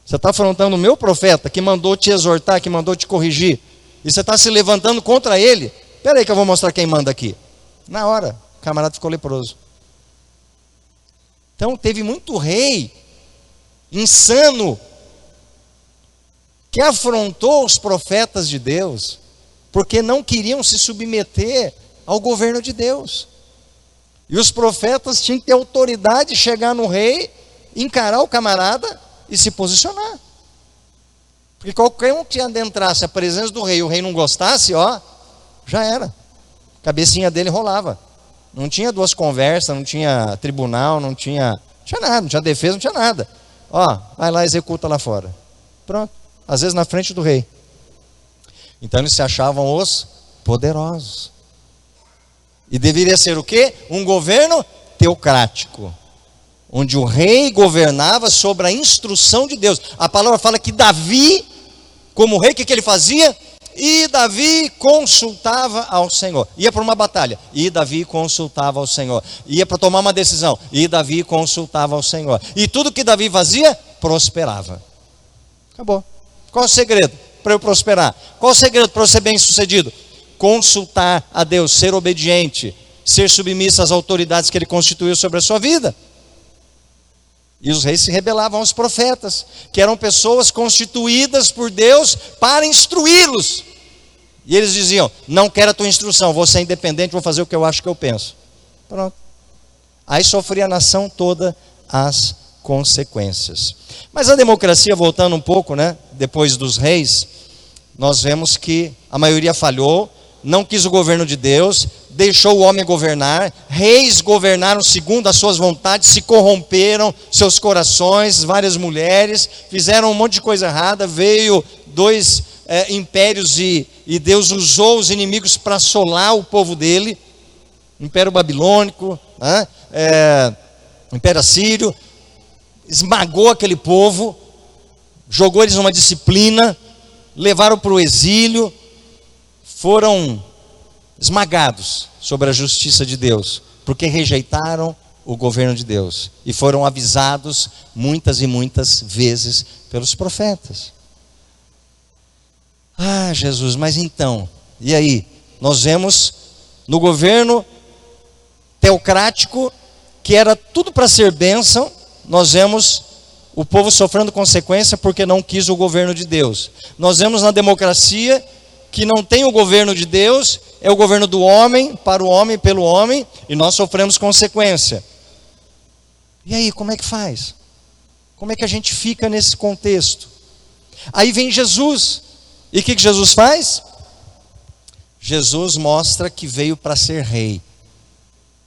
Você está afrontando o meu profeta, que mandou te exortar, que mandou te corrigir. E você está se levantando contra ele. Espera aí que eu vou mostrar quem manda aqui. Na hora, o camarada ficou leproso. Então teve muito rei insano que afrontou os profetas de Deus, porque não queriam se submeter ao governo de Deus. E os profetas tinham que ter autoridade de chegar no rei, encarar o camarada e se posicionar. Porque qualquer um que adentrasse a presença do rei e o rei não gostasse, ó, já era. A cabecinha dele rolava. Não tinha duas conversas, não tinha tribunal, não tinha nada, não tinha defesa, não tinha nada. Ó, vai lá, executa lá fora. Pronto. Às vezes na frente do rei. Então eles se achavam os poderosos. E deveria ser o quê? Um governo teocrático, onde o rei governava sobre a instrução de Deus. A palavra fala que Davi, como rei, o que ele fazia? E Davi consultava ao Senhor. Ia para uma batalha, e Davi consultava ao Senhor. Ia para tomar uma decisão, e Davi consultava ao Senhor. E tudo que Davi fazia, prosperava. Acabou. Qual é o segredo para eu prosperar? Qual é o segredo para eu ser bem sucedido? Consultar a Deus, ser obediente, ser submisso às autoridades que Ele constituiu sobre a sua vida. E os reis se rebelavam aos profetas, que eram pessoas constituídas por Deus para instruí-los. E eles diziam: não quero a tua instrução, vou ser independente, vou fazer o que eu acho que eu penso. Pronto. Aí sofria a nação toda as consequências. Mas a democracia, voltando um pouco, né, depois dos reis, nós vemos que a maioria falhou, não quis o governo de Deus, deixou o homem governar, reis governaram segundo as suas vontades, se corromperam seus corações, várias mulheres, fizeram um monte de coisa errada, veio dois impérios e Deus usou os inimigos para assolar o povo dele, Império Babilônico, Império Assírio, esmagou aquele povo, jogou eles numa disciplina, levaram para o exílio, foram esmagados sobre a justiça de Deus, porque rejeitaram o governo de Deus e foram avisados muitas e muitas vezes pelos profetas. Ah, Jesus, mas então, e aí? Nós vemos no governo teocrático, que era tudo para ser bênção, nós vemos o povo sofrendo consequência porque não quis o governo de Deus. Nós vemos na democracia que não tem o governo de Deus, é o governo do homem, para o homem, pelo homem, e nós sofremos consequência. E aí, como é que faz? Como é que a gente fica nesse contexto? Aí vem Jesus, e o que Jesus faz? Jesus mostra que veio para ser rei,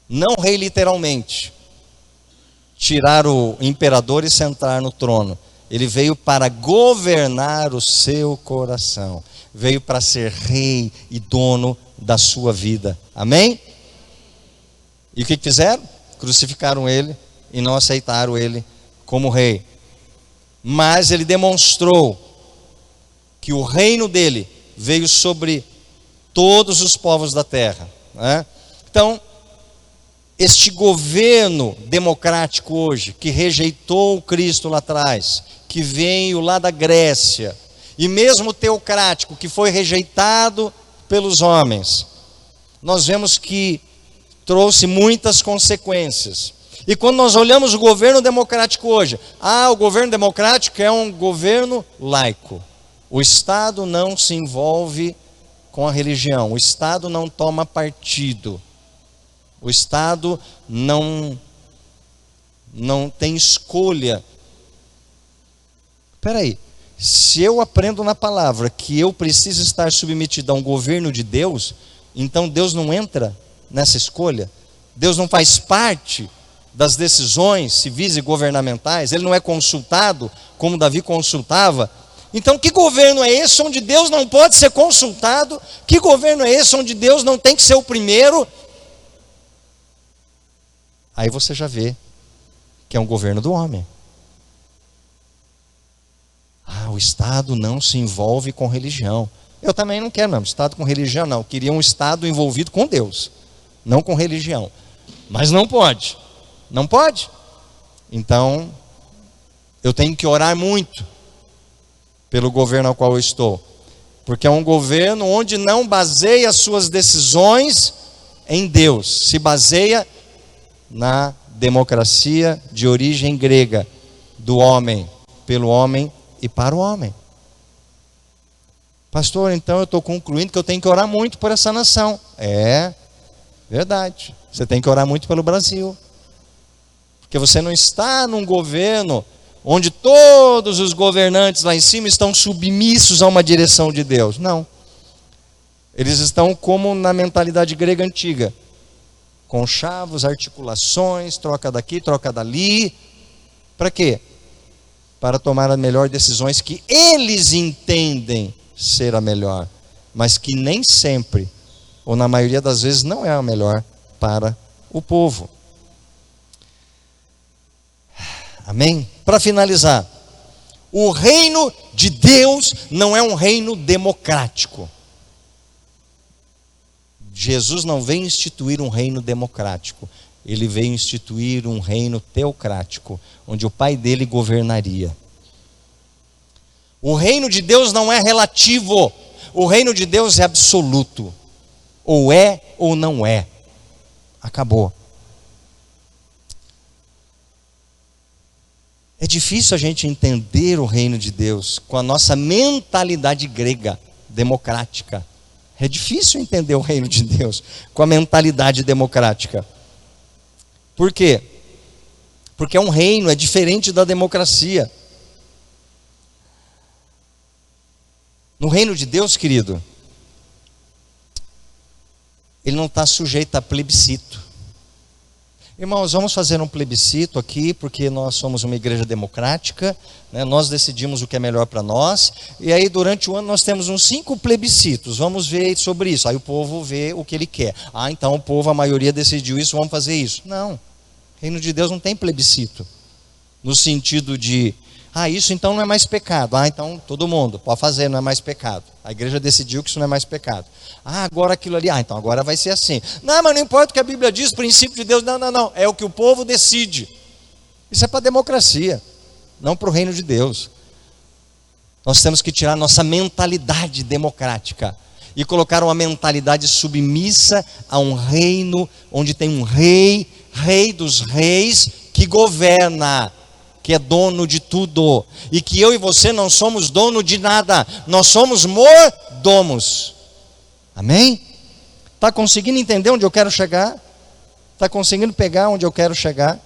não rei literalmente, tirar o imperador e sentar no trono. Ele veio para governar o seu coração, veio para ser rei e dono da sua vida, amém? E o que fizeram? Crucificaram ele e não aceitaram ele como rei. Mas ele demonstrou que o reino dele veio sobre todos os povos da terra, né? Então, este governo democrático hoje, que rejeitou o Cristo lá atrás, que veio lá da Grécia, e mesmo teocrático, que foi rejeitado pelos homens, nós vemos que trouxe muitas consequências. E quando nós olhamos o governo democrático hoje, o governo democrático é um governo laico. O Estado não se envolve com a religião, o Estado não toma partido. O Estado não tem escolha. Espera aí, se eu aprendo na palavra que eu preciso estar submetido a um governo de Deus, então Deus não entra nessa escolha? Deus não faz parte das decisões civis e governamentais? Ele não é consultado como Davi consultava? Então que governo é esse onde Deus não pode ser consultado? Que governo é esse onde Deus não tem que ser o primeiro? Aí você já vê que é um governo do homem. O Estado não se envolve com religião. Eu também não quero, não, Estado com religião não. Eu queria um Estado envolvido com Deus, não com religião. Mas não pode. Não pode. Então, eu tenho que orar muito pelo governo ao qual eu estou. Porque é um governo onde não baseia as suas decisões em Deus. Se baseia na democracia de origem grega, do homem, pelo homem e para o homem. Pastor, então eu estou concluindo que eu tenho que orar muito por essa nação. É verdade, você tem que orar muito pelo Brasil, porque você não está num governo onde todos os governantes lá em cima estão submissos a uma direção de Deus. Não, eles estão como na mentalidade grega antiga, conchavos, articulações, troca daqui, troca dali. Para quê? Para tomar as melhores decisões que eles entendem ser a melhor, mas que nem sempre, ou na maioria das vezes, não é a melhor para o povo. Amém? Para finalizar, o reino de Deus não é um reino democrático. Jesus não veio instituir um reino democrático, ele veio instituir um reino teocrático, onde o pai dele governaria. O reino de Deus não é relativo, o reino de Deus é absoluto. Ou é ou não é. Acabou. É difícil a gente entender o reino de Deus com a nossa mentalidade grega, democrática. É difícil entender o reino de Deus com a mentalidade democrática. Por quê? Porque é um reino, é diferente da democracia. No reino de Deus, querido, ele não está sujeito a plebiscito. Irmãos, vamos fazer um plebiscito aqui, porque nós somos uma igreja democrática, né? Nós decidimos o que é melhor para nós, e aí durante o ano nós temos uns 5 plebiscitos, vamos ver sobre isso, aí o povo vê o que ele quer. Então o povo, a maioria decidiu isso, vamos fazer isso. Não, o reino de Deus não tem plebiscito, no sentido de, isso então não é mais pecado, então todo mundo pode fazer, não é mais pecado. A igreja decidiu que isso não é mais pecado. Agora aquilo ali, então agora vai ser assim. Não, mas não importa o que a Bíblia diz, princípio de Deus, não. É o que o povo decide. Isso é para a democracia, não para o reino de Deus. Nós temos que tirar nossa mentalidade democrática e colocar uma mentalidade submissa a um reino onde tem um rei, rei dos reis, que governa, que é dono de tudo, e que eu e você não somos dono de nada, nós somos mordomos. Amém? Está conseguindo entender onde eu quero chegar? Está conseguindo pegar onde eu quero chegar?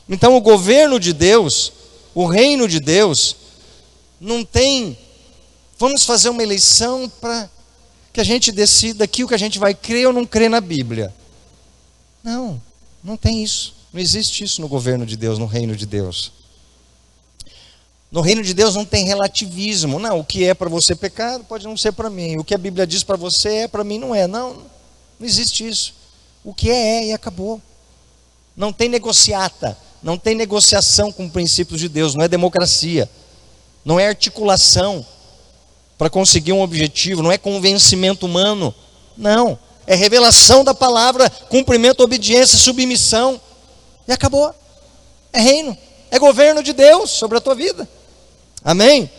Então o governo de Deus, o reino de Deus, não tem, vamos fazer uma eleição para que a gente decida aqui o que a gente vai crer ou não crer na Bíblia. Não, não tem isso. Não existe isso no governo de Deus, no reino de Deus. No reino de Deus não tem relativismo. Não, o que é para você pecado pode não ser para mim. O que a Bíblia diz para você é, para mim não é. Não existe isso. O que é e acabou. Não tem negociata, não tem negociação com princípios de Deus, não é democracia. Não é articulação para conseguir um objetivo, não é convencimento humano. Não, é revelação da palavra, cumprimento, obediência, submissão. E acabou. É reino, é governo de Deus sobre a tua vida. Amém?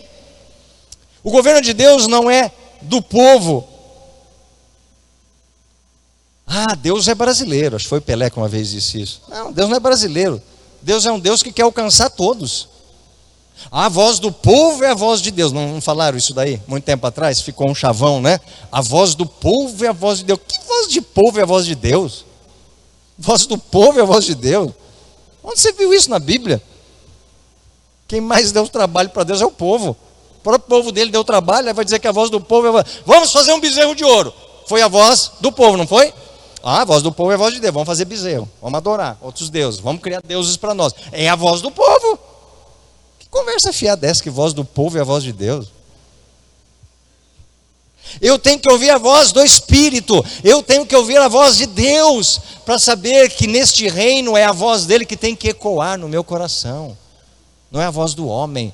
O governo de Deus não é do povo. Deus é brasileiro. Acho que foi Pelé que uma vez disse isso. Não, Deus não é brasileiro. Deus é um Deus que quer alcançar todos. A voz do povo é a voz de Deus. Não falaram isso daí? Muito tempo atrás, ficou um chavão, né? A voz do povo é a voz de Deus. Que voz de povo é a voz de Deus? Voz do povo é a voz de Deus. Onde você viu isso na Bíblia? Quem mais deu trabalho para Deus é o povo. O próprio povo dele deu trabalho, aí vai dizer que a voz do povo é a voz. Vamos fazer um bezerro de ouro. Foi a voz do povo, não foi? A voz do povo é a voz de Deus. Vamos fazer bezerro, vamos adorar outros deuses, vamos criar deuses para nós. É a voz do povo. Que conversa fiada dessa, que voz do povo é a voz de Deus? Eu tenho que ouvir a voz do Espírito, eu tenho que ouvir a voz de Deus, para saber que neste reino é a voz dele que tem que ecoar no meu coração, não é a voz do homem.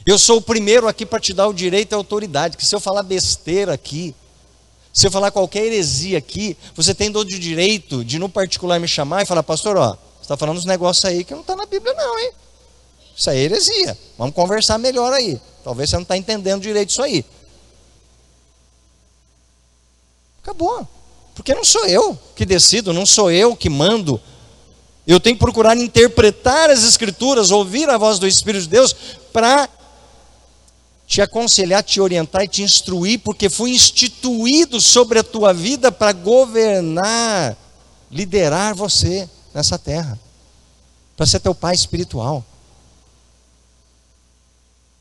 Eu sou o primeiro aqui para te dar o direito e a autoridade, que se eu falar besteira aqui, se eu falar qualquer heresia aqui, você tem todo o direito de no particular me chamar e falar: pastor, você está falando uns negócios aí que não está na Bíblia não, hein? Isso aí é heresia, vamos conversar melhor aí, talvez você não está entendendo direito isso aí. Acabou, porque não sou eu que decido, não sou eu que mando. Eu tenho que procurar interpretar as Escrituras, ouvir a voz do Espírito de Deus, para te aconselhar, te orientar e te instruir, porque fui instituído sobre a tua vida para governar, liderar você nessa terra, para ser teu pai espiritual.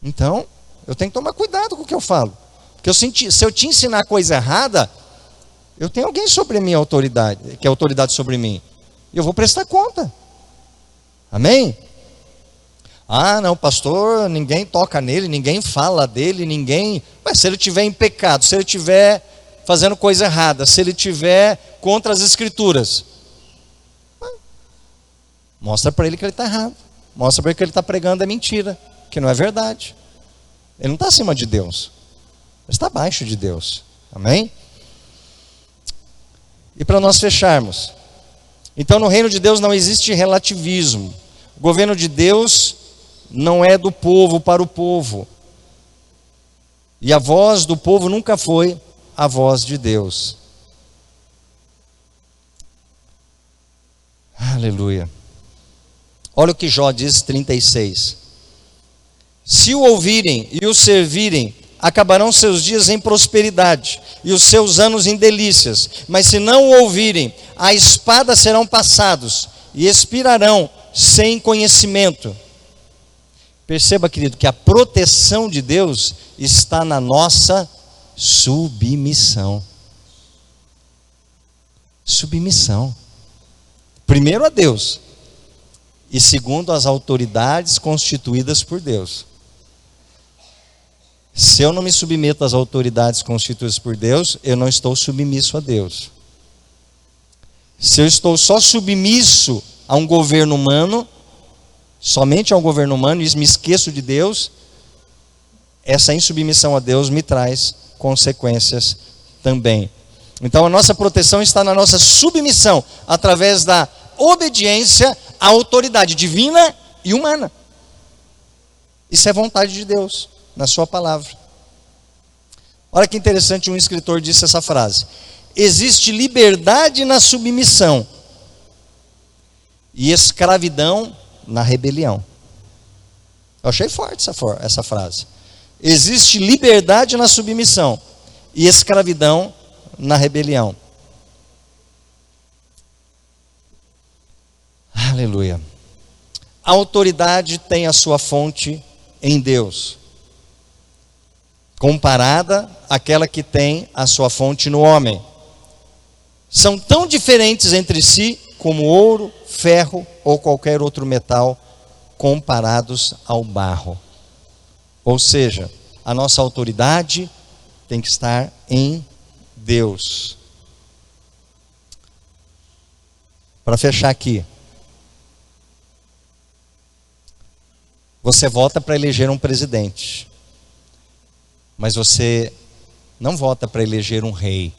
Então, eu tenho que tomar cuidado com o que eu falo, porque se eu te ensinar coisa errada, eu tenho alguém sobre a minha autoridade, que é autoridade sobre mim, e eu vou prestar conta. Amém? Não, pastor, ninguém toca nele, ninguém fala dele, ninguém... Mas se ele estiver em pecado, se ele estiver fazendo coisa errada, se ele estiver contra as Escrituras, mostra para ele que ele está errado, mostra para ele que ele está pregando a mentira, que não é verdade. Ele não está acima de Deus, ele está abaixo de Deus. Amém? E para nós fecharmos, então no reino de Deus não existe relativismo. O governo de Deus não é do povo para o povo. E a voz do povo nunca foi a voz de Deus. Aleluia. Olha o que Jó diz, 36. Se o ouvirem e o servirem, acabarão seus dias em prosperidade e os seus anos em delícias. Mas se não o ouvirem, a espada serão passados e expirarão sem conhecimento. Perceba, querido, que a proteção de Deus está na nossa submissão. Submissão. Primeiro a Deus. E segundo às autoridades constituídas por Deus. Se eu não me submeto às autoridades constituídas por Deus, eu não estou submisso a Deus. Se eu estou só submisso a um governo humano, somente a um governo humano, e me esqueço de Deus, essa insubmissão a Deus me traz consequências também. Então a nossa proteção está na nossa submissão, através da obediência à autoridade divina e humana. Isso é vontade de Deus, na sua palavra. Olha que interessante, um escritor disse essa frase: existe liberdade na submissão e escravidão na rebelião. Eu achei forte essa frase. Existe liberdade na submissão e escravidão na rebelião. Aleluia. A autoridade tem a sua fonte em Deus, comparada àquela que tem a sua fonte no homem. São tão diferentes entre si como ouro, ferro ou qualquer outro metal comparados ao barro. Ou seja, a nossa autoridade tem que estar em Deus. Para fechar aqui, você vota para eleger um presidente, mas você não vota para eleger um rei.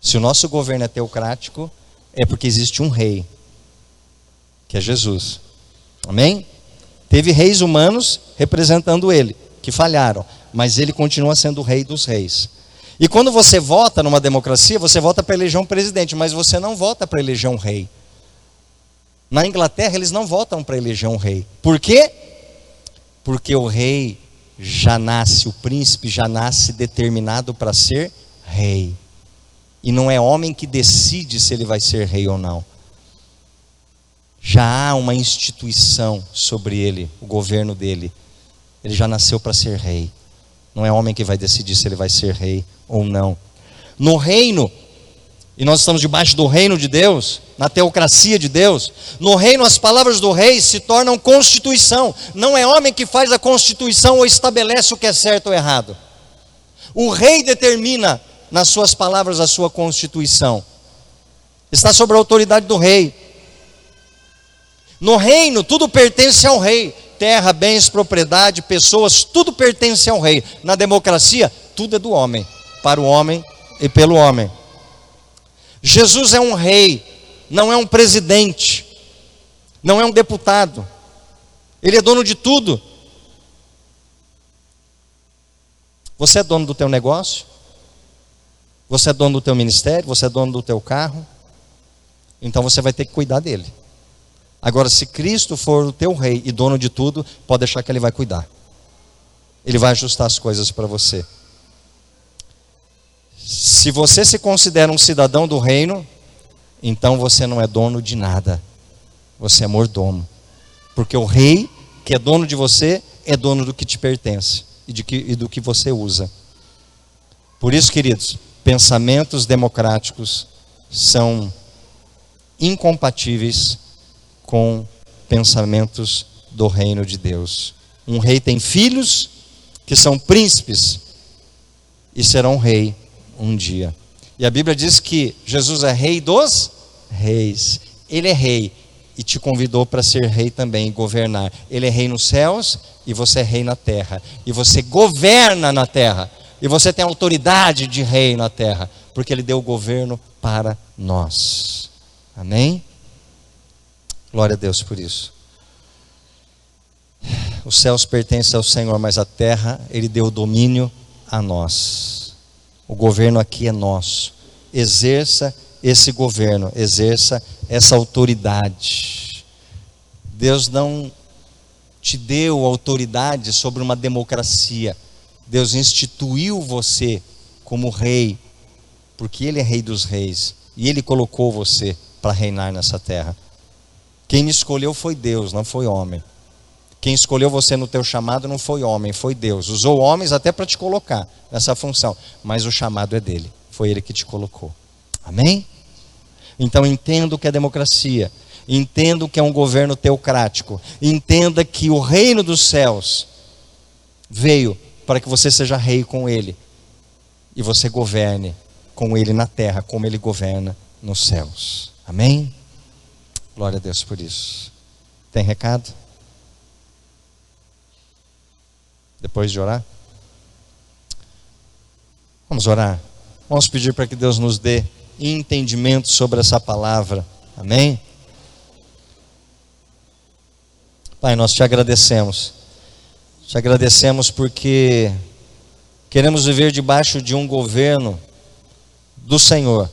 Se o nosso governo é teocrático, é porque existe um rei, que é Jesus. Amém? Teve reis humanos representando ele, que falharam, mas ele continua sendo o rei dos reis. E quando você vota numa democracia, você vota para eleger um presidente, mas você não vota para eleger um rei. Na Inglaterra eles não votam para eleger um rei. Por quê? Porque o rei já nasce, o príncipe já nasce determinado para ser rei. E não é homem que decide se ele vai ser rei ou não. Já há uma instituição sobre ele, o governo dele. Ele já nasceu para ser rei. Não é homem que vai decidir se ele vai ser rei ou não. No reino, e nós estamos debaixo do reino de Deus, na teocracia de Deus, no reino as palavras do rei se tornam constituição. Não é homem que faz a constituição ou estabelece o que é certo ou errado. O rei determina nas suas palavras a sua constituição. Está sob a autoridade do rei. No reino tudo pertence ao rei. Terra, bens, propriedade, pessoas, tudo pertence ao rei. Na democracia, tudo é do homem, para o homem e pelo homem. Jesus é um rei, não é um presidente, não é um deputado. Ele é dono de tudo. Você é dono do teu negócio? Você é dono do teu ministério? Você é dono do teu carro? Então você vai ter que cuidar dele. Agora, se Cristo for o teu rei e dono de tudo, pode deixar que ele vai cuidar. Ele vai ajustar as coisas para você. Se você se considera um cidadão do reino, então você não é dono de nada. Você é mordomo. Porque o rei, que é dono de você, é dono do que te pertence e do que você usa. Por isso, queridos, pensamentos democráticos são incompatíveis com pensamentos do reino de Deus. Um rei tem filhos que são príncipes e serão rei um dia. E a Bíblia diz que Jesus é rei dos reis. Ele é rei e te convidou para ser rei também e governar. Ele é rei nos céus e você é rei na terra. E você governa na terra. E você tem autoridade de rei na terra, porque ele deu o governo para nós. Amém? Glória a Deus por isso. Os céus pertencem ao Senhor, mas a terra, ele deu o domínio a nós. O governo aqui é nosso. Exerça esse governo, exerça essa autoridade. Deus não te deu autoridade sobre uma democracia. Deus instituiu você como rei, porque Ele é Rei dos Reis, e Ele colocou você para reinar nessa terra. Quem me escolheu foi Deus, não foi homem. Quem escolheu você no teu chamado não foi homem, foi Deus. Usou homens até para te colocar nessa função, mas o chamado é dele, foi Ele que te colocou. Amém? Então entenda o que é democracia, entenda o que é um governo teocrático, entenda que o reino dos céus veio para que você seja rei com Ele, e você governe com Ele na terra, como Ele governa nos céus. Amém? Glória a Deus por isso. Tem recado? Depois de orar? Vamos orar. Vamos pedir para que Deus nos dê entendimento sobre essa palavra. Amém? Pai, nós te agradecemos. Te agradecemos porque queremos viver debaixo de um governo do Senhor.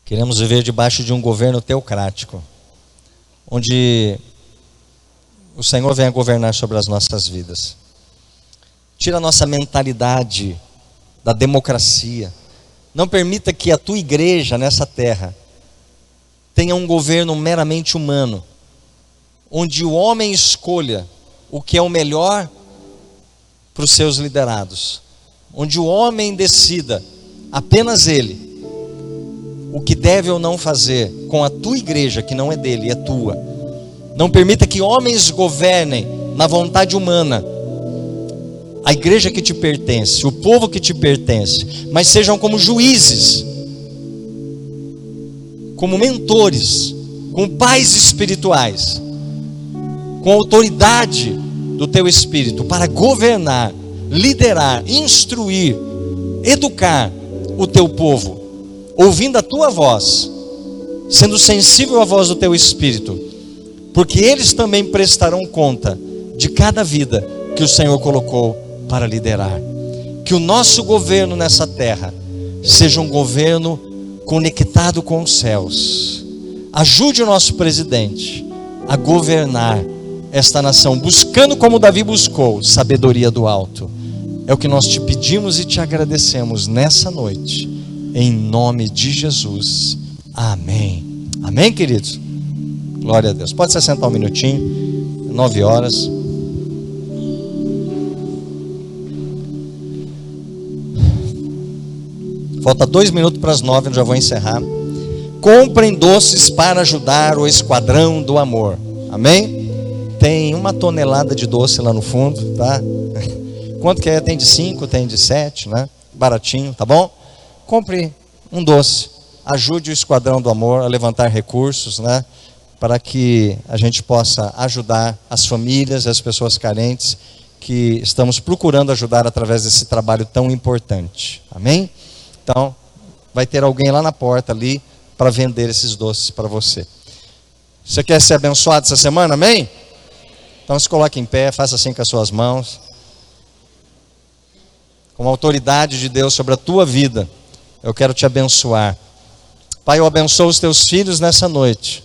Queremos viver debaixo de um governo teocrático, onde o Senhor venha governar sobre as nossas vidas. Tira a nossa mentalidade da democracia. Não permita que a tua igreja nessa terra tenha um governo meramente humano, onde o homem escolha o que é o melhor para os seus liderados, onde o homem decida, apenas ele, o que deve ou não fazer com a tua igreja, que não é dele, é tua. Não permita que homens governem na vontade humana a igreja que te pertence, o povo que te pertence, mas sejam como juízes, como mentores, como pais espirituais, com autoridade do teu espírito, para governar, liderar, instruir, educar o teu povo, ouvindo a tua voz, sendo sensível à voz do teu espírito, porque eles também prestarão conta de cada vida que o Senhor colocou para liderar. Que o nosso governo nessa terra seja um governo conectado com os céus. Ajude o nosso presidente a governar esta nação, buscando como Davi buscou, sabedoria do alto. É o que nós te pedimos e te agradecemos nessa noite, em nome de Jesus. Amém. Amém, queridos? Glória a Deus. Pode se assentar um minutinho. 9 horas. Falta 2 minutos para as 9, eu já vou encerrar. Comprem doces para ajudar o esquadrão do amor. Amém? Tem 1 tonelada de doce lá no fundo, tá? Quanto que é? Tem de 5, tem de 7, né? Baratinho, tá bom? Compre um doce. Ajude o esquadrão do amor a levantar recursos, né? Para que a gente possa ajudar as famílias, as pessoas carentes que estamos procurando ajudar através desse trabalho tão importante. Amém? Então, vai ter alguém lá na porta ali para vender esses doces para você. Você quer ser abençoado essa semana? Amém? Então se coloque em pé, faça assim com as suas mãos. Com a autoridade de Deus sobre a tua vida, eu quero te abençoar. Pai, eu abençoo os teus filhos nessa noite.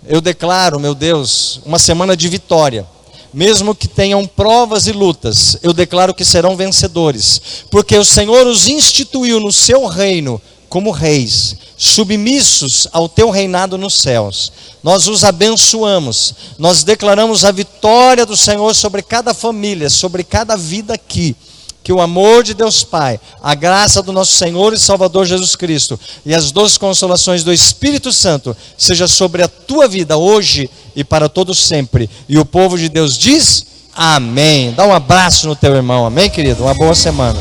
Eu declaro, meu Deus, uma semana de vitória. Mesmo que tenham provas e lutas, eu declaro que serão vencedores, porque o Senhor os instituiu no seu reino como reis, submissos ao teu reinado nos céus. Nós os abençoamos, nós declaramos a vitória do Senhor sobre cada família, sobre cada vida aqui. Que o amor de Deus Pai, a graça do nosso Senhor e Salvador Jesus Cristo e as doces consolações do Espírito Santo seja sobre a tua vida hoje e para todos sempre. E o povo de Deus diz amém. Dá um abraço no teu irmão, amém, querido? Uma boa semana.